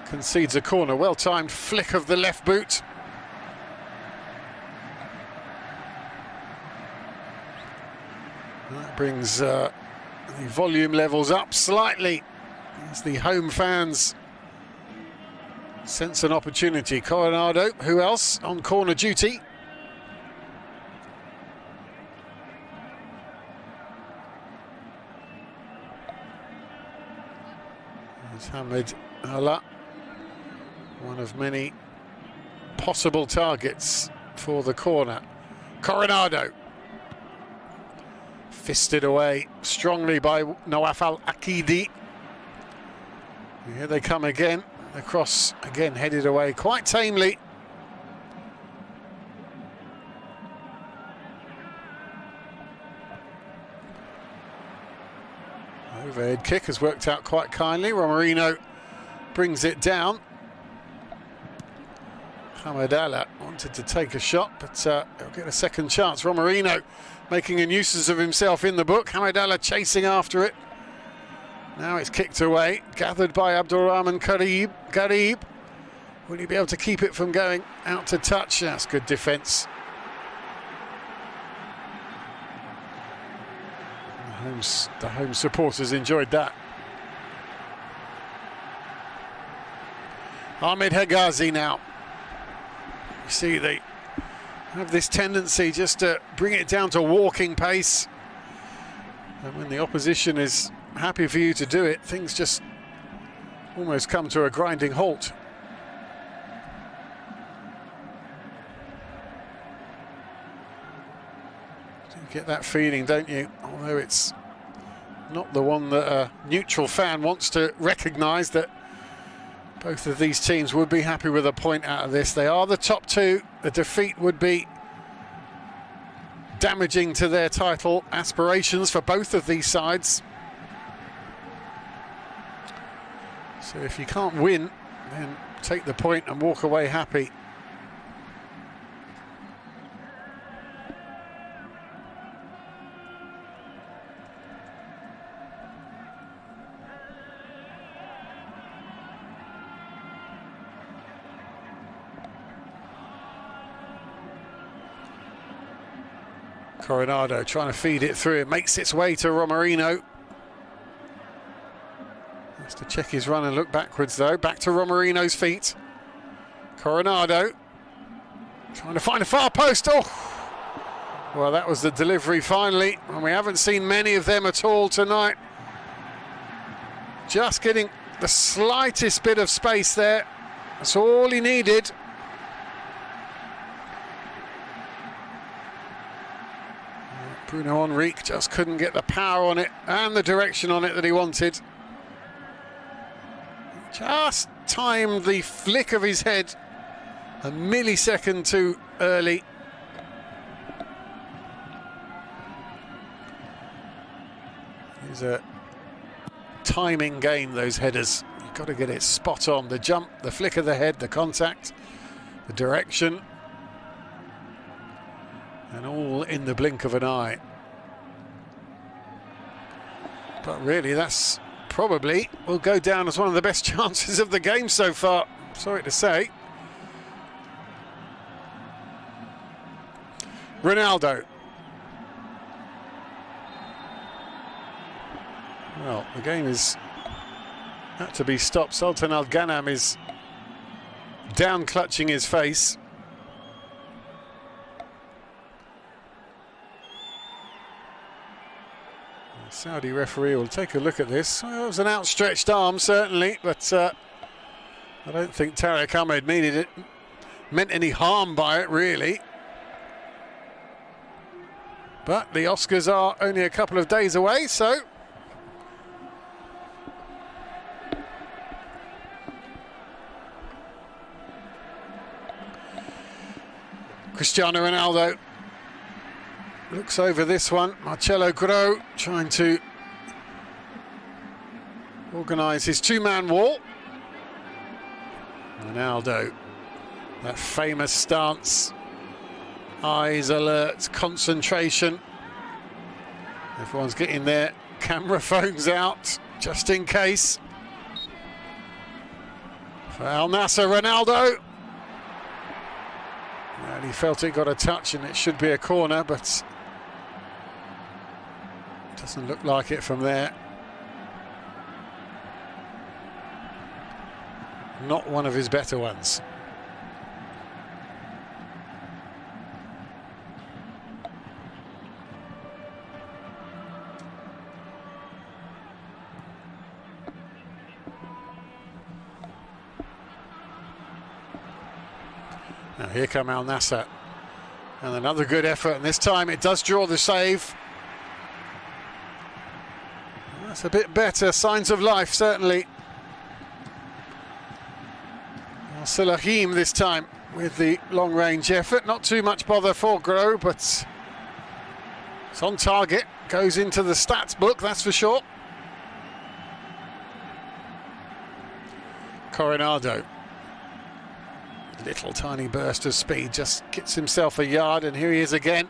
concedes a corner. Well-timed flick of the left boot. That brings the volume levels up slightly as the home fans sense an opportunity. Coronado, who else on corner duty? Hamid Allah, one of many possible targets for the corner. Coronado. Fisted away strongly by Nawaf Al-Akidi. Here they come again. The cross again headed away quite tamely. Overhead kick has worked out quite kindly. Romarino brings it down. Hamidallah wanted to take a shot, but he'll get a second chance. Romarino making a nuisance of himself in the book. Hamidallah chasing after it. Now it's kicked away, gathered by Abdulrahman Garib. Will he be able to keep it from going out to touch? That's good defence. The home supporters enjoyed that. Ahmed Hegazi now. You see they have this tendency just to bring it down to walking pace. And when the opposition is happy for you to do it, things just almost come to a grinding halt. You get that feeling, don't you? Although it's not the one that a neutral fan wants to recognise, that both of these teams would be happy with a point out of this. They are the top two. The defeat would be damaging to their title aspirations for both of these sides. So if you can't win, then take the point and walk away happy. Coronado trying to feed it through. It makes its way to Romarino. Has to check his run and look backwards though. Back to Romarino's feet. Coronado trying to find a far post. Oh, well, that was the delivery finally, and we haven't seen many of them at all tonight. Just getting the slightest bit of space there. That's all he needed. Bruno Henrique just couldn't get the power on it and the direction on it that he wanted. Just timed the flick of his head a millisecond too early. It's a timing game, those headers. You've got to get it spot on. The jump, the flick of the head, the contact, the direction. And all in the blink of an eye. But really, that's probably will go down as one of the best chances of the game so far. Sorry to say. Ronaldo. Well, the game is had to be stopped. Sultan Al Ghanam is down, clutching his face. The Saudi referee will take a look at this. Well, it was an outstretched arm, certainly, but I don't think Tariq Ahmed meant any harm by it, really. But the Oscars are only a couple of days away, so Cristiano Ronaldo looks over this one. Marcelo Grau trying to organise his two-man wall. Ronaldo, that famous stance, eyes alert, concentration. Everyone's getting their camera phones out just in case. For alnassr, Ronaldo. And he felt it got a touch and it should be a corner, but doesn't look like it from there. Not one of his better ones. Now here come alnassr. And another good effort, and this time it does draw the save. That's a bit better, signs of life certainly. Salahim this time with the long range effort, not too much bother for Grow, but it's on target, goes into the stats book, that's for sure. Coronado. Little tiny burst of speed, just gets himself a yard, and here he is again.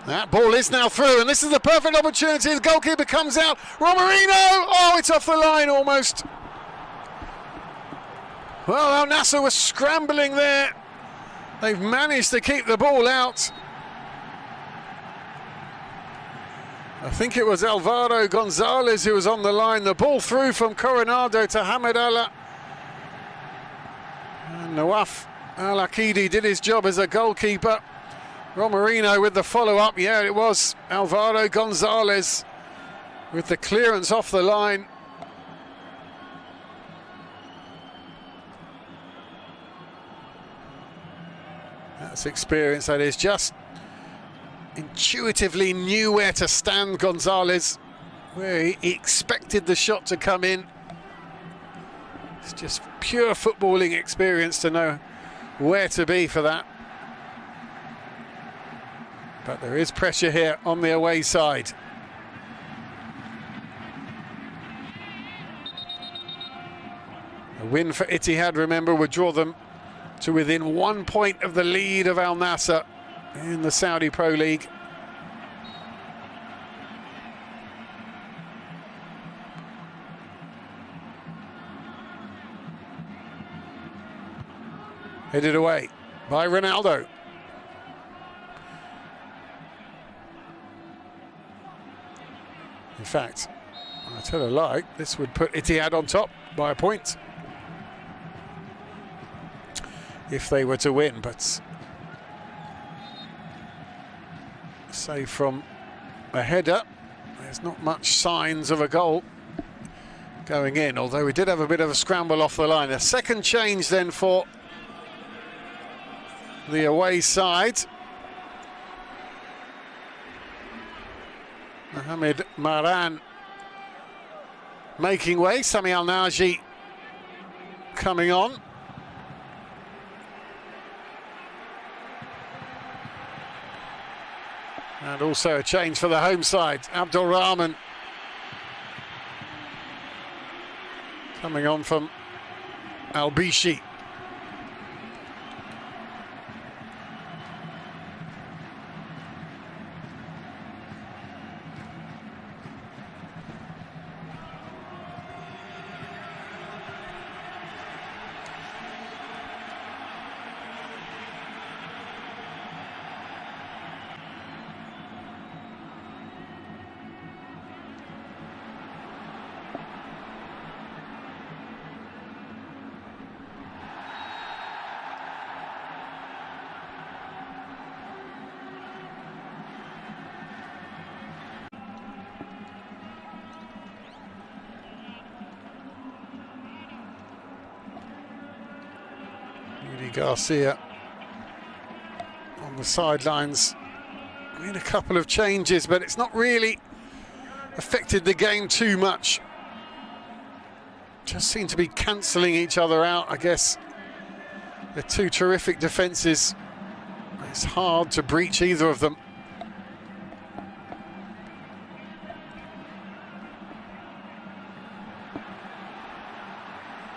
That ball is now through, and this is the perfect opportunity. The goalkeeper comes out. Romerino! Oh, it's off the line almost. Well, alnassr was scrambling there. They've managed to keep the ball out. I think it was Alvaro Gonzalez who was on the line. The ball through from Coronado to Hamad Allah. And Nawaf Al-Akidi did his job as a goalkeeper. Romerino with the follow-up. Yeah, it was Alvaro Gonzalez with the clearance off the line. That's experience, that is. Just intuitively knew where to stand, Gonzalez, where he expected the shot to come in. It's just pure footballing experience to know where to be for that. But there is pressure here on the away side. A win for Ittihad, remember, would draw them to within 1 point of the lead of alnassr in the Saudi Pro League. Headed away by Ronaldo. In fact, I tell a lie, this would put Ittihad on top by a point if they were to win, but save from a header, there's not much signs of a goal going in, although we did have a bit of a scramble off the line. A second change then for the away side. Mohamed Maran making way, Sami Al-Naji coming on. And also a change for the home side. Abdul Rahman coming on from Al-Bishi. Garcia on the sidelines made a couple of changes, but it's not really affected the game too much. Just seem to be cancelling each other out, I guess. They're two terrific defences. It's hard to breach either of them.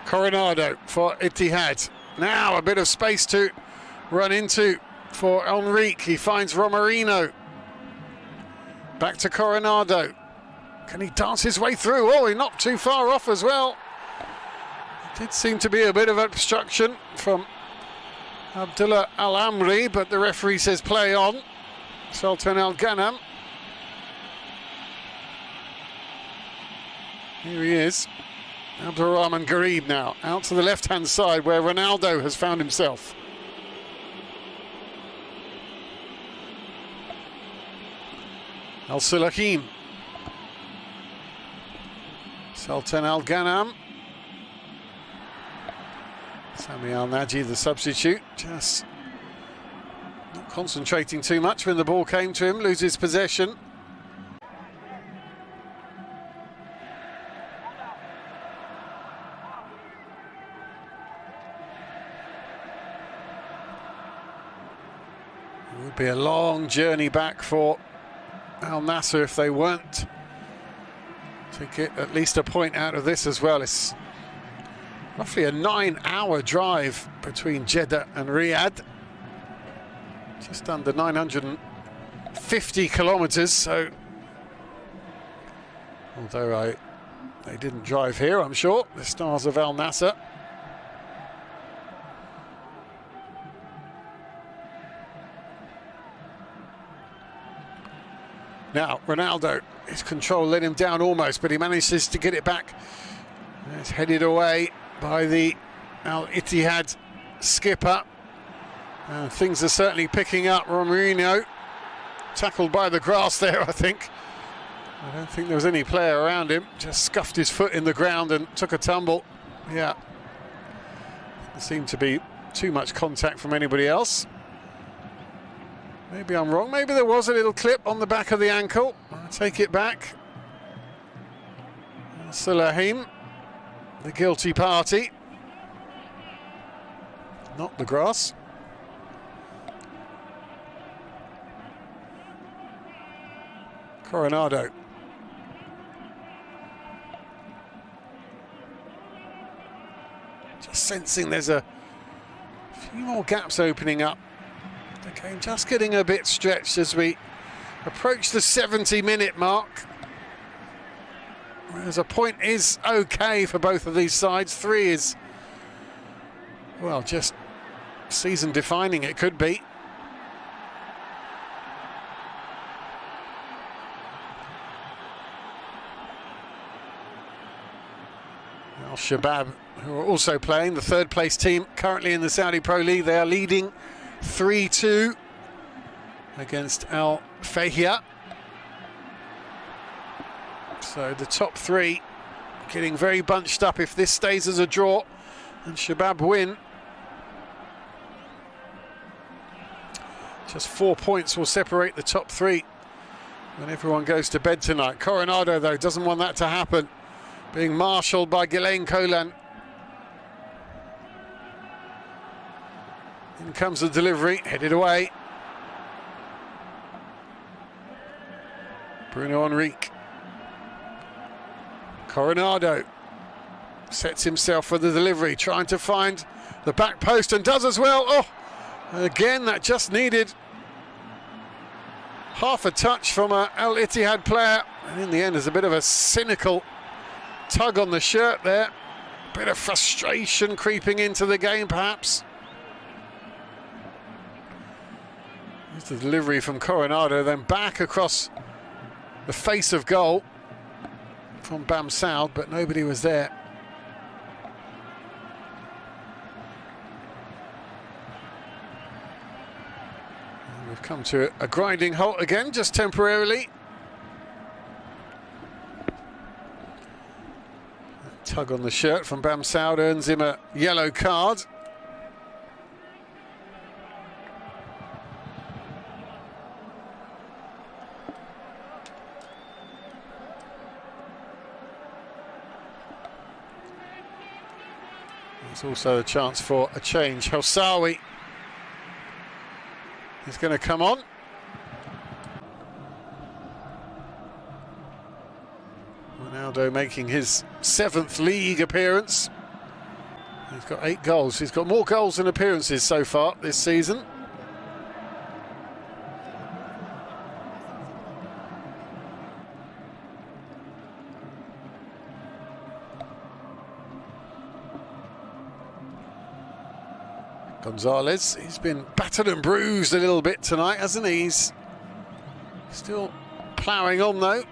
Coronado for Ittihad. Now a bit of space to run into for Enrique. He finds Romerino. Back to Coronado. Can he dance his way through? Oh, he's not too far off as well. Did seem to be a bit of obstruction from Abdullah Al-Amri, but the referee says play on. Sultan Al-Ghanam. Here he is. Abdurrahman Garib now, out to the left-hand side where Ronaldo has found himself. Al-Salahim. Sultan Al-Ghanam. Sami Al-Naji, the substitute, just concentrating too much when the ball came to him, loses possession. It would be a long journey back for Al Nassr if they weren't to get at least a point out of this as well. It's roughly a 9-hour drive between Jeddah and Riyadh. Just under 950 kilometres, so although they didn't drive here, I'm sure, the stars of Al Nassr. Now, Ronaldo, his control let him down almost, but he manages to get it back. It's headed away by the Al Ittihad skipper. Things are certainly picking up. Romerino tackled by the grass there, I think. I don't think there was any player around him. Just scuffed his foot in the ground and took a tumble. Yeah. There seemed to be too much contact from anybody else. Maybe I'm wrong. Maybe there was a little clip on the back of the ankle. I'll take it back. Salahim, the guilty party. Not the grass. Coronado. Just sensing there's a few more gaps opening up. The game just getting a bit stretched as we approach the 70-minute mark. Whereas a point is okay for both of these sides. 3 is, well, just season-defining it could be. Al Shabab, who are also playing, the third-place team currently in the Saudi Pro League, they are leading 3-2 against Al Fahia. So the top 3 getting very bunched up. If this stays as a draw and Shabab win, just 4 points will separate the top 3 when everyone goes to bed tonight. Coronado, though, doesn't want that to happen. Being marshalled by Ghislaine Colan. In comes the delivery, headed away. Bruno Henrique. Coronado sets himself for the delivery, trying to find the back post, and does as well. Oh, again, that just needed half a touch from a Al Ittihad player. And in the end, there's a bit of a cynical tug on the shirt there. Bit of frustration creeping into the game, perhaps. Here's the delivery from Coronado, then back across the face of goal from Bam Saud, but nobody was there. And we've come to a grinding halt again, just temporarily. That tug on the shirt from Bam Saud earns him a yellow card. There's also a chance for a change. Housawi is going to come on. Ronaldo making his 7th league appearance. He's got 8 goals. He's got more goals than appearances so far this season. Gonzalez, he's been battered and bruised a little bit tonight, hasn't he? He's still ploughing on, though.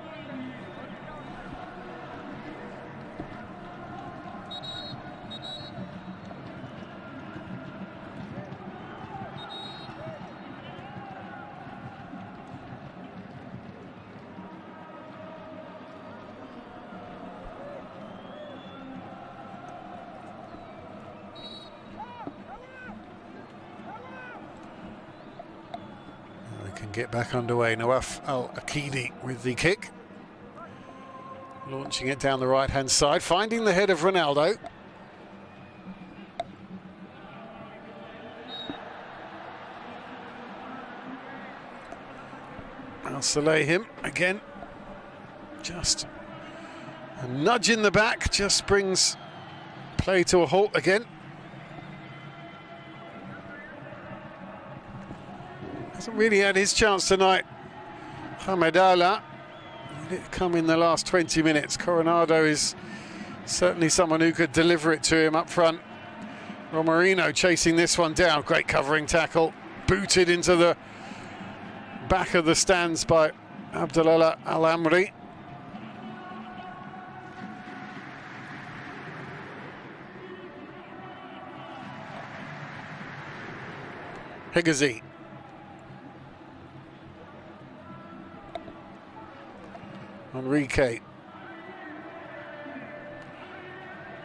And get back underway. Nawaf Al-Akidi with the kick. Launching it down the right-hand side, finding the head of Ronaldo. Al-Salehim again. Just a nudge in the back, just brings play to a halt again. Hasn't really had his chance tonight. Hamedallah. It come in the last 20 minutes. Coronado is certainly someone who could deliver it to him up front. Romarino chasing this one down. Great covering tackle. Booted into the back of the stands by Abdullah Al-Amri. Hegazi. Enrique.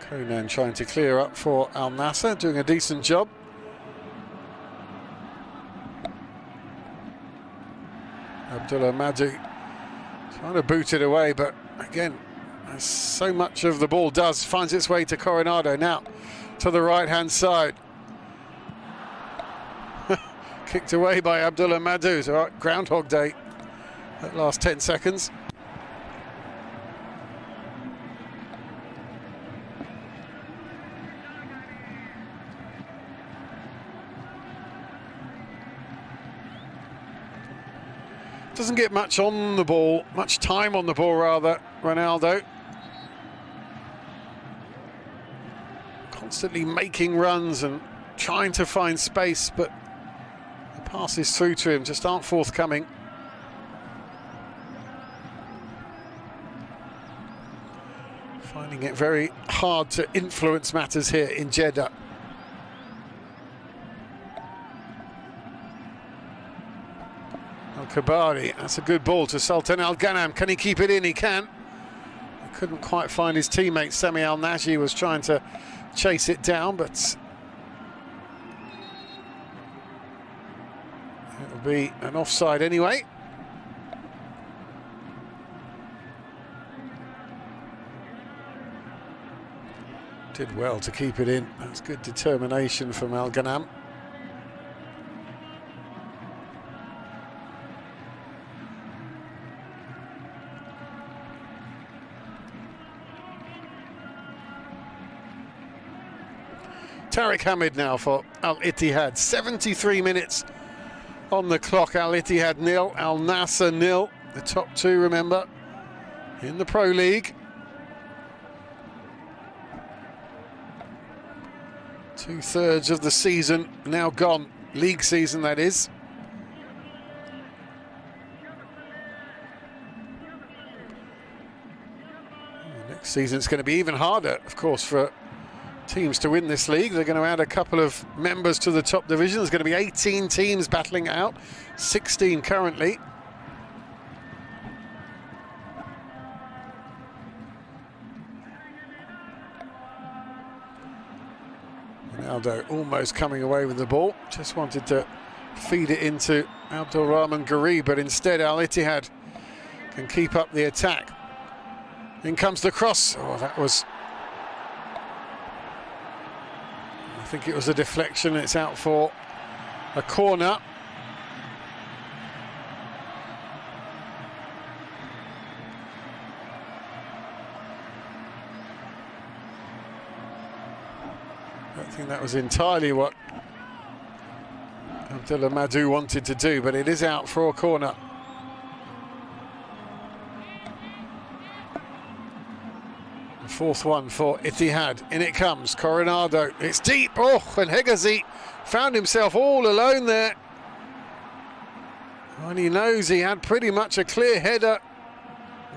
Conan trying to clear up for Al-Nassr, doing a decent job. Abdullah Madu trying to boot it away, but again, as so much of the ball finds its way to Coronado. Now to the right-hand side. Kicked away by Abdullah Madu. So Groundhog Day, that last 10 seconds. Doesn't get much on the ball, much time on the ball rather, Ronaldo. Constantly making runs and trying to find space, but the passes through to him just aren't forthcoming. Finding it very hard to influence matters here in Jeddah. Al-Kabari, that's a good ball to Sultan Al-Ghanam. Can he keep it in? He can. He couldn't quite find his teammate. Sami Al-Naji was trying to chase it down, but it'll be an offside anyway. Did well to keep it in. That's good determination from Al-Ghanam. Tariq Hamid now for Al-Ittihad. 73 minutes on the clock. Al-Ittihad 0, Al-Nassr 0. The top two, remember, in the Pro League. 2/3 of the season now gone. League season, that is. Next season it's going to be even harder, of course, for teams to win this league. They're going to add a couple of members to the top division. There's going to be 18 teams battling out, 16 currently. Ronaldo almost coming away with the ball. Just wanted to feed it into Abdul Rahman Gharib, but instead Al-Ittihad can keep up the attack. In comes the cross. Oh, that was... I think it was a deflection. It's out for a corner. I don't think that was entirely what Abdullah Madu wanted to do, but it is out for a corner. The fourth one for Ittihad. In it comes, Coronado. It's deep. Oh, and Hegazi found himself all alone there. And he knows he had pretty much a clear header.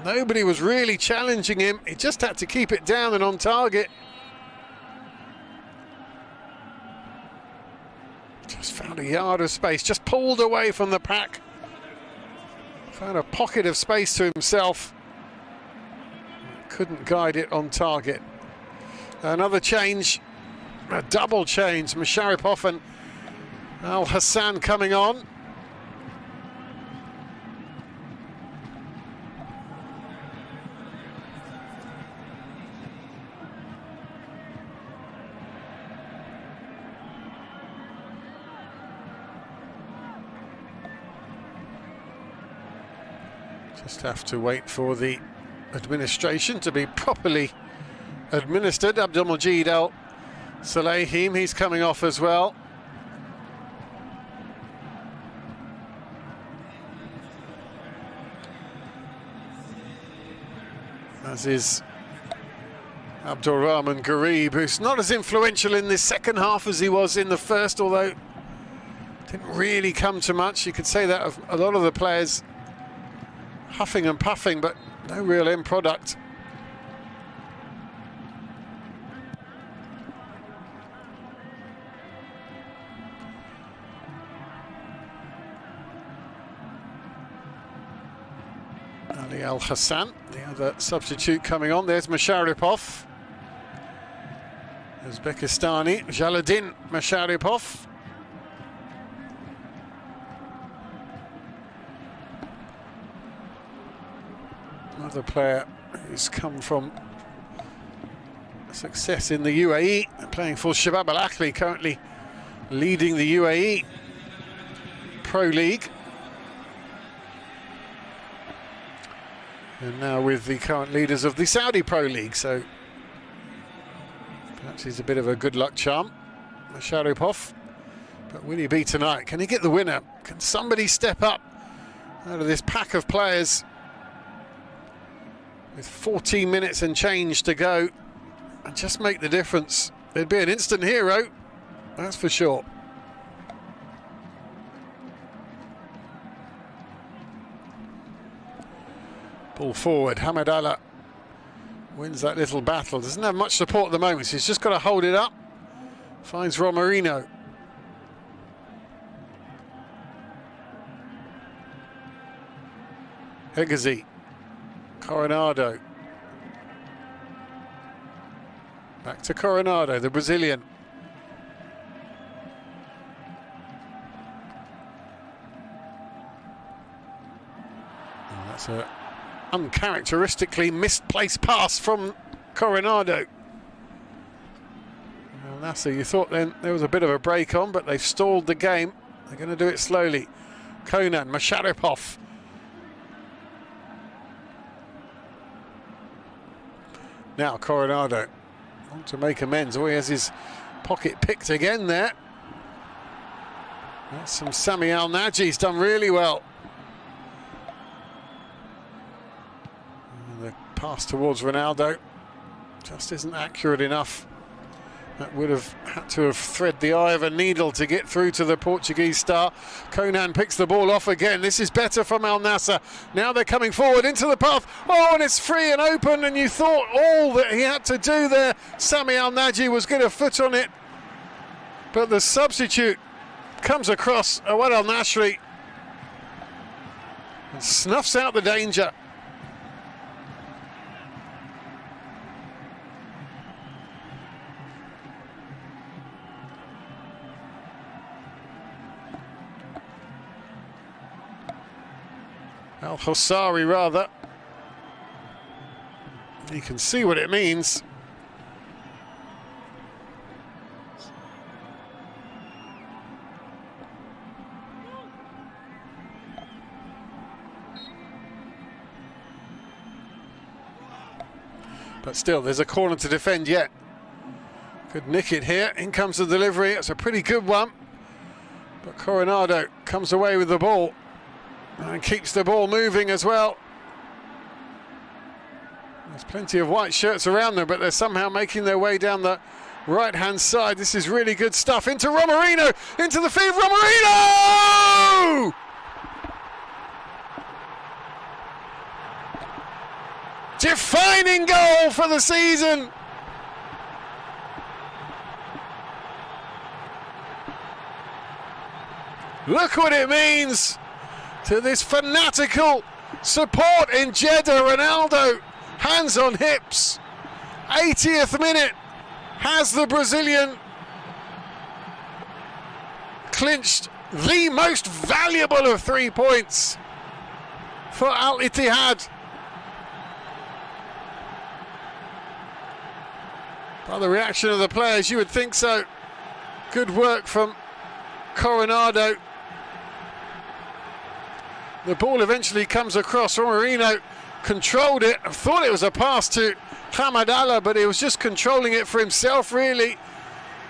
Nobody was really challenging him. He just had to keep it down and on target. Just found a yard of space, just pulled away from the pack. Found a pocket of space to himself. Couldn't guide it on target. Another change, a double change. Musharraf off and Al Hassan coming on. Just have to wait for the administration to be properly administered. Abdelmajid Al Salehim, he's coming off as well. As is Abdul Rahman Garib, who's not as influential in this second half as he was in the first, although didn't really come to much. You could say that of a lot of the players, huffing and puffing, but no real end product. Ali Al Hassan, the other substitute coming on. There's Masharipov, Uzbekistani, Jalaldin Masharipov. Another player who's come from success in the UAE, playing for Shabab Al Ahly, currently leading the UAE Pro League. And now with the current leaders of the Saudi Pro League, so perhaps he's a bit of a good luck charm, Masharipov. But will he be tonight? Can he get the winner? Can somebody step up out of this pack of players with 14 minutes and change to go and just make the difference? There'd be an instant hero, that's for sure. Ball forward, Hamad Allah wins that little battle. Doesn't have much support at the moment, so he's just got to hold it up. Finds Romarino. Hegazi, Coronado. Back to Coronado, the Brazilian. Oh, that's a uncharacteristically misplaced pass from Coronado. Al-Nassr, you thought then there was a bit of a break on, but they've stalled the game. They're going to do it slowly. Konan, Masharipov. Now Coronado want to make amends. Oh, he has his pocket picked again there. That's some Sami Al-Naji's done really well. The pass towards Ronaldo just isn't accurate enough. That would have had to have thread the eye of a needle to get through to the Portuguese star. Konan picks the ball off again. This is better from Al-Nassr. Now they're coming forward into the path. Oh, and it's free and open, and you thought all that he had to do there, Sami Al-Naji, was going to foot on it. But the substitute comes across Awad Al-Nasri and snuffs out the danger. Al-Hosari, rather. You can see what it means. But still, there's a corner to defend yet. Could nick it here. In comes the delivery. It's a pretty good one. But Coronado comes away with the ball and keeps the ball moving as well. There's plenty of white shirts around them, but they're somehow making their way down the right-hand side. This is really good stuff. Into Romarino, into the feed, Romarino! Defining goal for the season. Look what it means to this fanatical support in Jeddah. Ronaldo, hands on hips. 80th minute has the Brazilian clinched the most valuable of 3 points for Al-Ittihad. By the reaction of the players, you would think so. Good work from Coronado. The ball eventually comes across. Marino controlled it. I thought it was a pass to Hamadallah, but he was just controlling it for himself, really.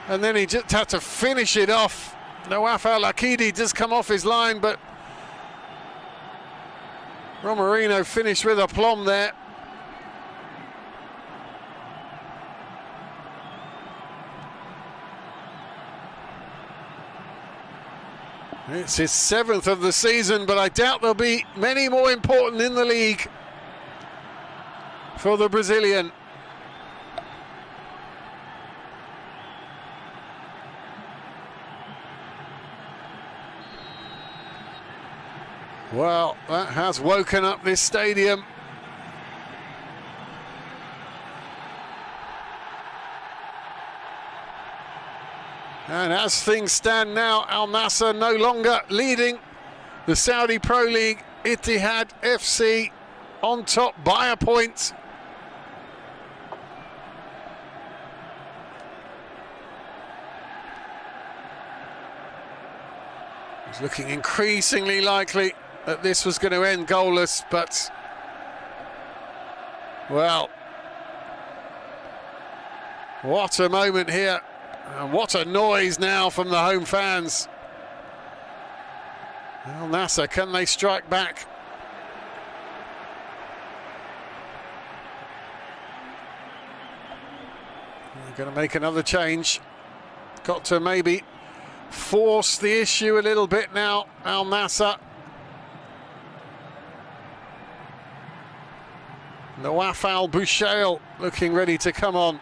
And then he just had to finish it off. Nawaf Al-Akidi does come off his line, but Romarino finished with aplomb there. It's his 7th of the season, but I doubt there'll be many more important in the league for the Brazilian. Well, that has woken up this stadium. And as things stand now, Al-Nassr no longer leading the Saudi Pro League. Ittihad FC on top by a point. It's looking increasingly likely that this was going to end goalless, but, well, what a moment here. And what a noise now from the home fans. Al-Nassr, can they strike back? They're going to make another change. Got to maybe force the issue a little bit now, Al-Nassr. Nawaf Al-Bushail looking ready to come on.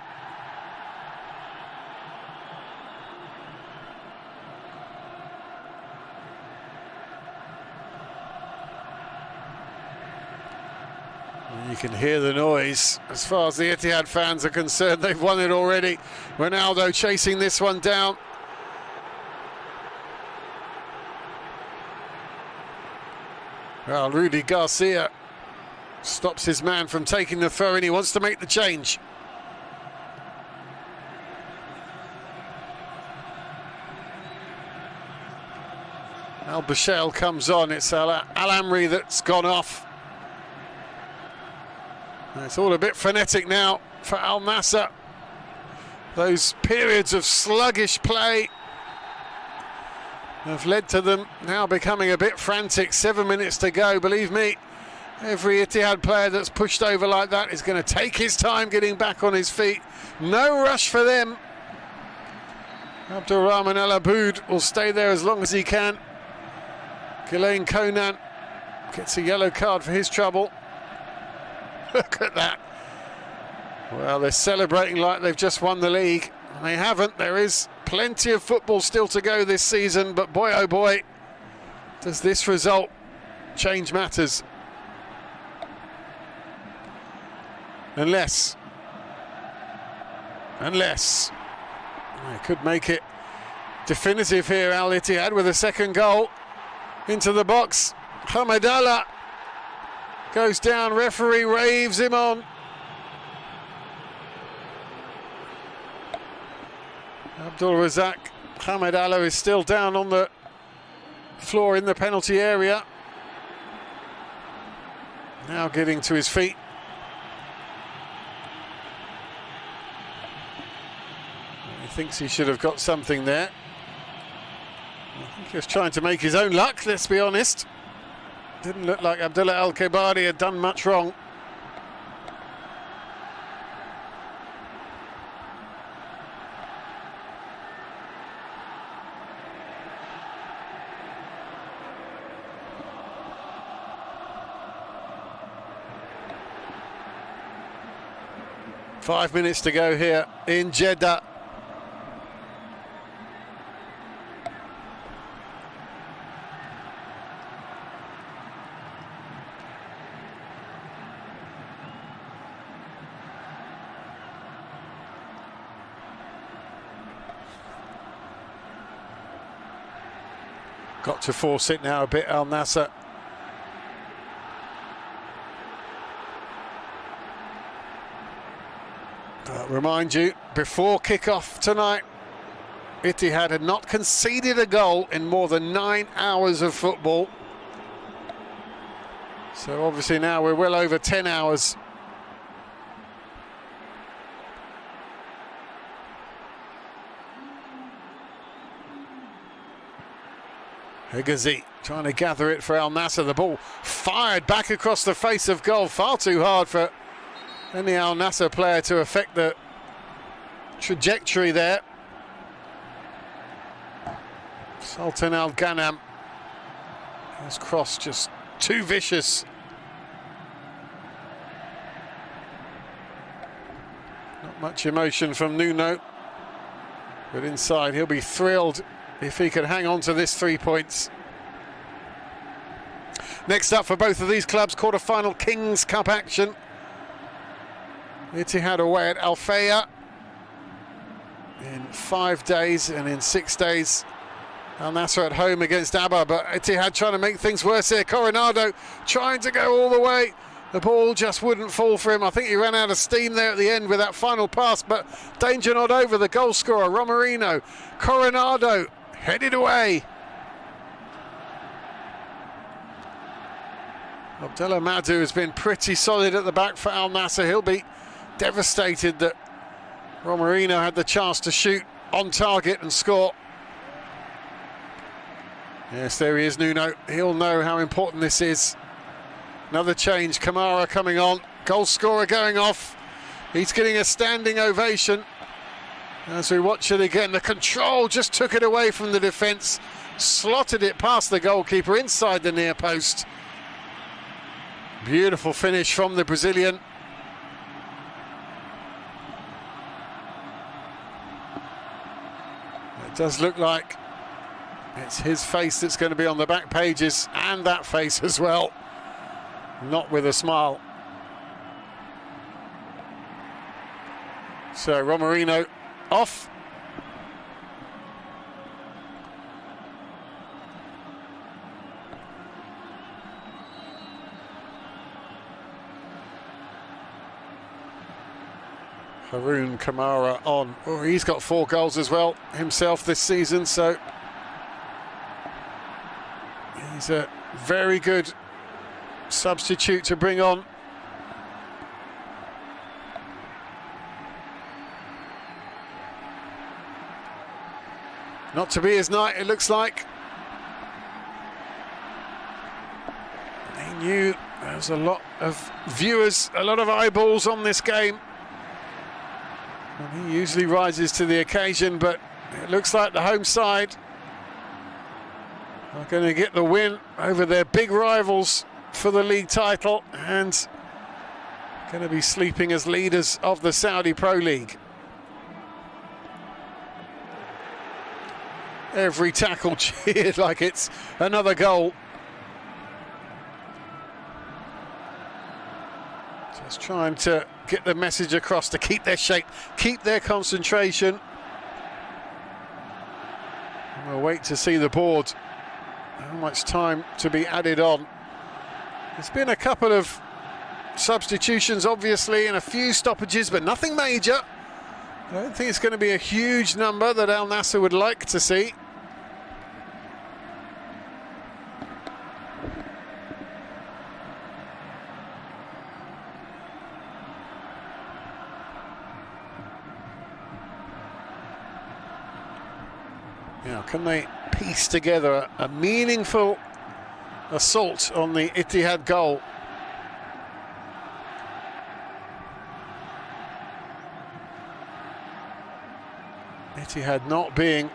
You can hear the noise. As far as the Ittihad fans are concerned, they've won it already. Ronaldo chasing this one down. Well, Rudy Garcia stops his man from taking the throw, and he wants to make the change. Al-Bushail comes on. It's Al-Amri that's gone off. It's all a bit frenetic now for Al-Nassr. Those periods of sluggish play have led to them now becoming a bit frantic. 7 minutes to go. Believe me, every Ittihad player that's pushed over like that is going to take his time getting back on his feet. No rush for them. Abdul Rahman Al Aboud will stay there as long as he can. Ghislaine Konan gets a yellow card for his trouble. Look at that. Well, they're celebrating like they've just won the league. They haven't. There is plenty of football still to go this season, but boy, oh boy, does this result change matters. Unless they could make it definitive here, Al Ittihad, with a second goal into the box. Hamadallah goes down, referee raves him on. Abdul Razak Hamadallah is still down on the floor in the penalty area. Now getting to his feet. He thinks he should have got something there. I think he was trying to make his own luck, let's be honest. Didn't look like Abdullah Al-Kebari had done much wrong. Five minutes to go here in Jeddah. Got to force it now a bit, Al-Nassr. Remind you, before kick-off tonight, Ittihad had not conceded a goal in more than 9 hours of football. So obviously now we're well over 10 hours. Hegazi trying to gather it for Al Nassr. The ball fired back across the face of goal. Far too hard for any Al Nassr player to affect the trajectory there. Sultan Al Ghanam. His cross just too vicious. Not much emotion from Nuno. But inside he'll be thrilled if he can hang on to this 3 points. Next up for both of these clubs, quarter-final Kings Cup action. Ittihad away at Al Fayha in 5 days, and in 6 days Al Nassr at home against Abba. But Ittihad trying to make things worse here. Coronado trying to go all the way. The ball just wouldn't fall for him. I think he ran out of steam there at the end with that final pass, but danger not over. The goal scorer, Romerino. Coronado headed away. Abdullah Madhu has been pretty solid at the back for Al Nassr. He'll be devastated that Romerino had the chance to shoot on target and score. Yes, there he is, Nuno. He'll know how important this is. Another change, Kamara coming on. Goal scorer going off. He's getting a standing ovation. As we watch it again, the control just took it away from the defence. Slotted it past the goalkeeper inside the near post. Beautiful finish from the Brazilian. It does look like it's his face that's going to be on the back pages, and that face as well. Not with a smile. So Romerino off. Haroun Kamara on. Oh, he's got 4 goals as well himself this season, so he's a very good substitute to bring on. Not to be his night, it looks like. He knew there was a lot of viewers, a lot of eyeballs on this game. And he usually rises to the occasion, but it looks like the home side are going to get the win over their big rivals for the league title and going to be sleeping as leaders of the Saudi Pro League. Every tackle cheered like it's another goal. Just trying to get the message across to keep their shape, keep their concentration. And we'll wait to see the board. How much time to be added on. There's been a couple of substitutions, obviously, and a few stoppages, but nothing major. I don't think it's going to be a huge number that Al Nassr would like to see. Now, can they piece together a meaningful assault on the Ittihad goal? Ittihad not being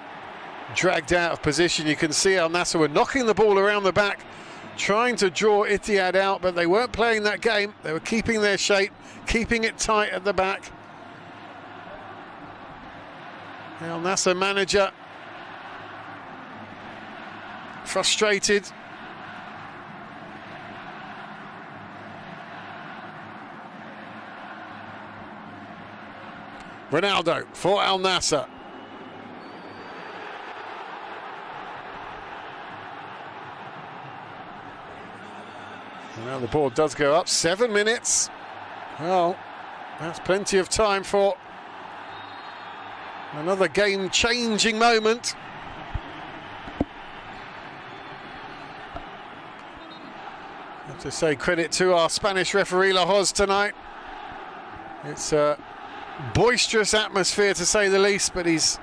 dragged out of position. You can see Al Nassr were knocking the ball around the back, trying to draw Ittihad out, but they weren't playing that game. They were keeping their shape, keeping it tight at the back. Al Nassr manager frustrated. Ronaldo for Al Nassr. Now the board does go up. 7 minutes. Well, that's plenty of time for another game-changing moment. To say credit to our Spanish referee Lahoz tonight. It's a boisterous atmosphere to say the least, but he's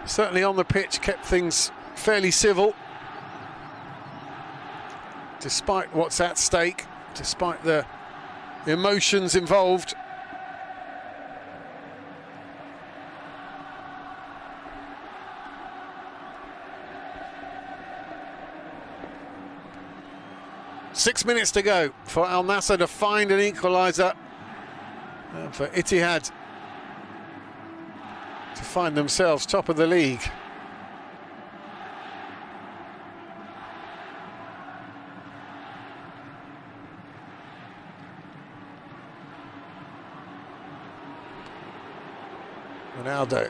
certainly on the pitch kept things fairly civil, despite what's at stake, despite the emotions involved. Six minutes to go for Al Nassr to find an equaliser, and for Ittihad to find themselves top of the league. Ronaldo,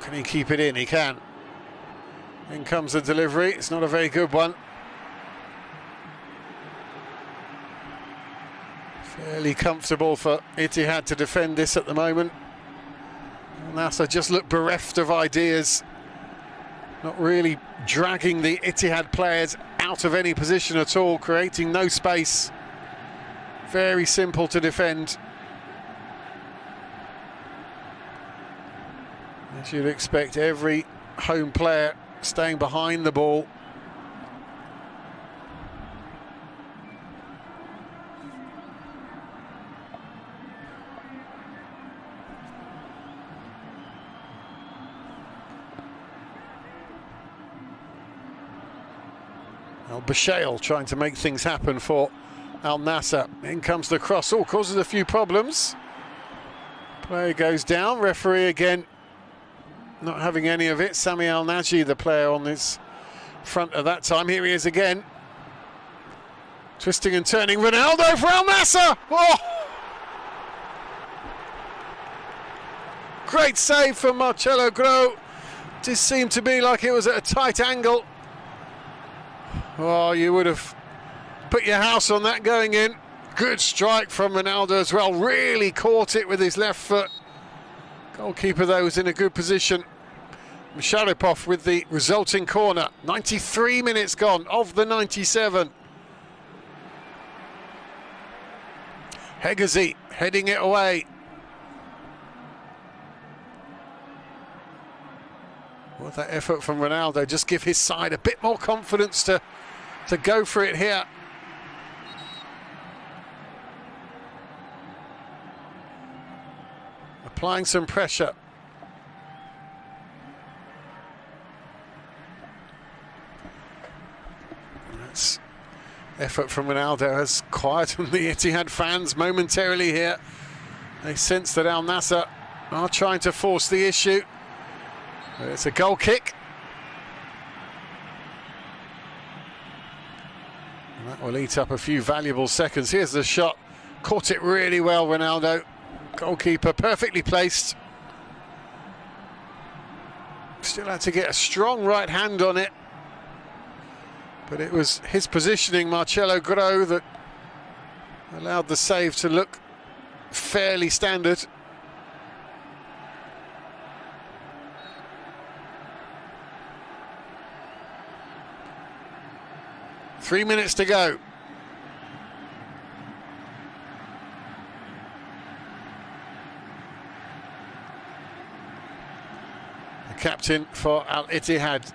can he keep it in? He can. In comes the delivery, it's not a very good one. Fairly comfortable for Ittihad to defend this at the moment. Nassr just looked bereft of ideas, not really dragging the Ittihad players out of any position at all, creating no space. Very simple to defend. As you'd expect, every home player staying behind the ball. Al-Bashail trying to make things happen for Al Nassr. In comes the cross. Oh, causes a few problems. Player goes down. Referee again not having any of it. Sami Al-Naji, the player on his front at that time. Here he is again. Twisting and turning. Ronaldo for Al Nassr. Oh! Great save from Marcelo Grau. Just seemed to be like it was at a tight angle. Oh, you would have put your house on that going in. Good strike from Ronaldo as well. Really caught it with his left foot. Goalkeeper, though, was in a good position. Musharrapov with the resulting corner. 93 minutes gone of the 97. Hegazi heading it away. Well, that effort from Ronaldo just give his side a bit more confidence to go for it here. Applying some pressure. That's effort from Ronaldo has quietened the Ittihad fans momentarily here. They sense that Al Nassr are trying to force the issue. But it's a goal kick. And that will eat up a few valuable seconds. Here's the shot. Caught it really well, Ronaldo. Goalkeeper perfectly placed. Still had to get a strong right hand on it. But it was his positioning, Marcelo Grau, that allowed the save to look fairly standard. Three minutes to go. The captain for Al Ittihad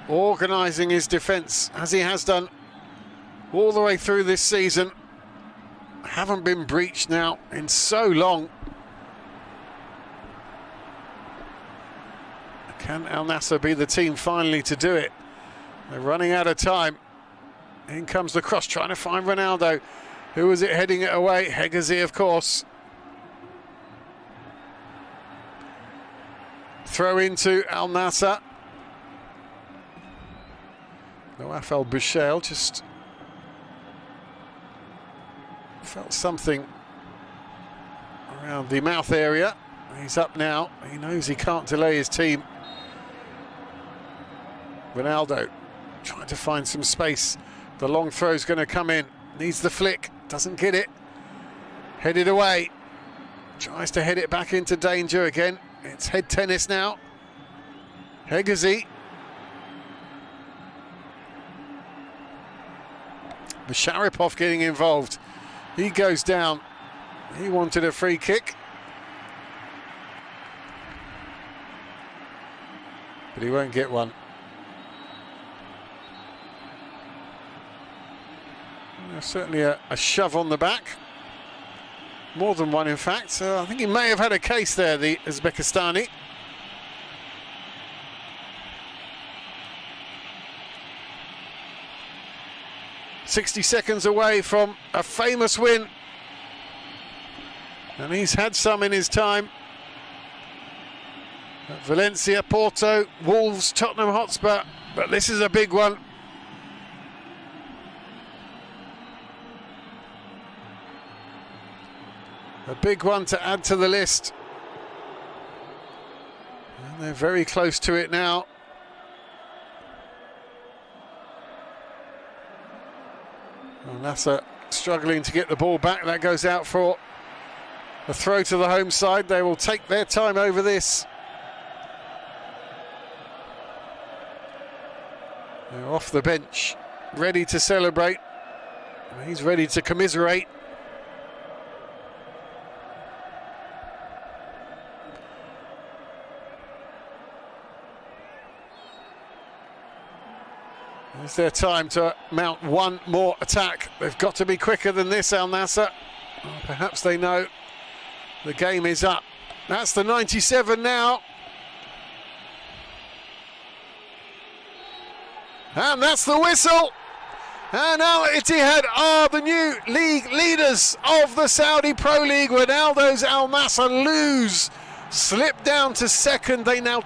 organising his defence as he has done all the way through this season. Haven't been breached now in so long. Can Al Nassr be the team finally to do it? They're running out of time. In comes the cross, trying to find Ronaldo. Who was it heading it away? Hegazi, of course. Throw into Al Nassr. Nawaf Al-Bashail just felt something around the mouth area. He's up now. He knows he can't delay his team. Ronaldo trying to find some space. The long throw's going to come in. Needs the flick. Doesn't get it. Headed away. Tries to head it back into danger again. It's head tennis now. Hegazi. Musharrapov getting involved. He goes down. He wanted a free kick, but he won't get one. Certainly a shove on the back. More than one, in fact. I think he may have had a case there, the Uzbekistani. "60 seconds away from a famous win. And he's had some in his time. At Valencia, Porto, Wolves, Tottenham Hotspur. But this is a big one. A big one to add to the list. And they're very close to it now. Al-Nassr struggling to get the ball back. That goes out for a throw to the home side. They will take their time over this. They're off the bench, ready to celebrate. He's ready to commiserate. It's their time to mount one more attack. They've got to be quicker than this, Al-Nassr. Well, perhaps they know the game is up. That's the 97 now. And that's the whistle. And Al Ittihad are the new league leaders of the Saudi Pro League. Ronaldo's Al Nassr lose, slip down to second. They now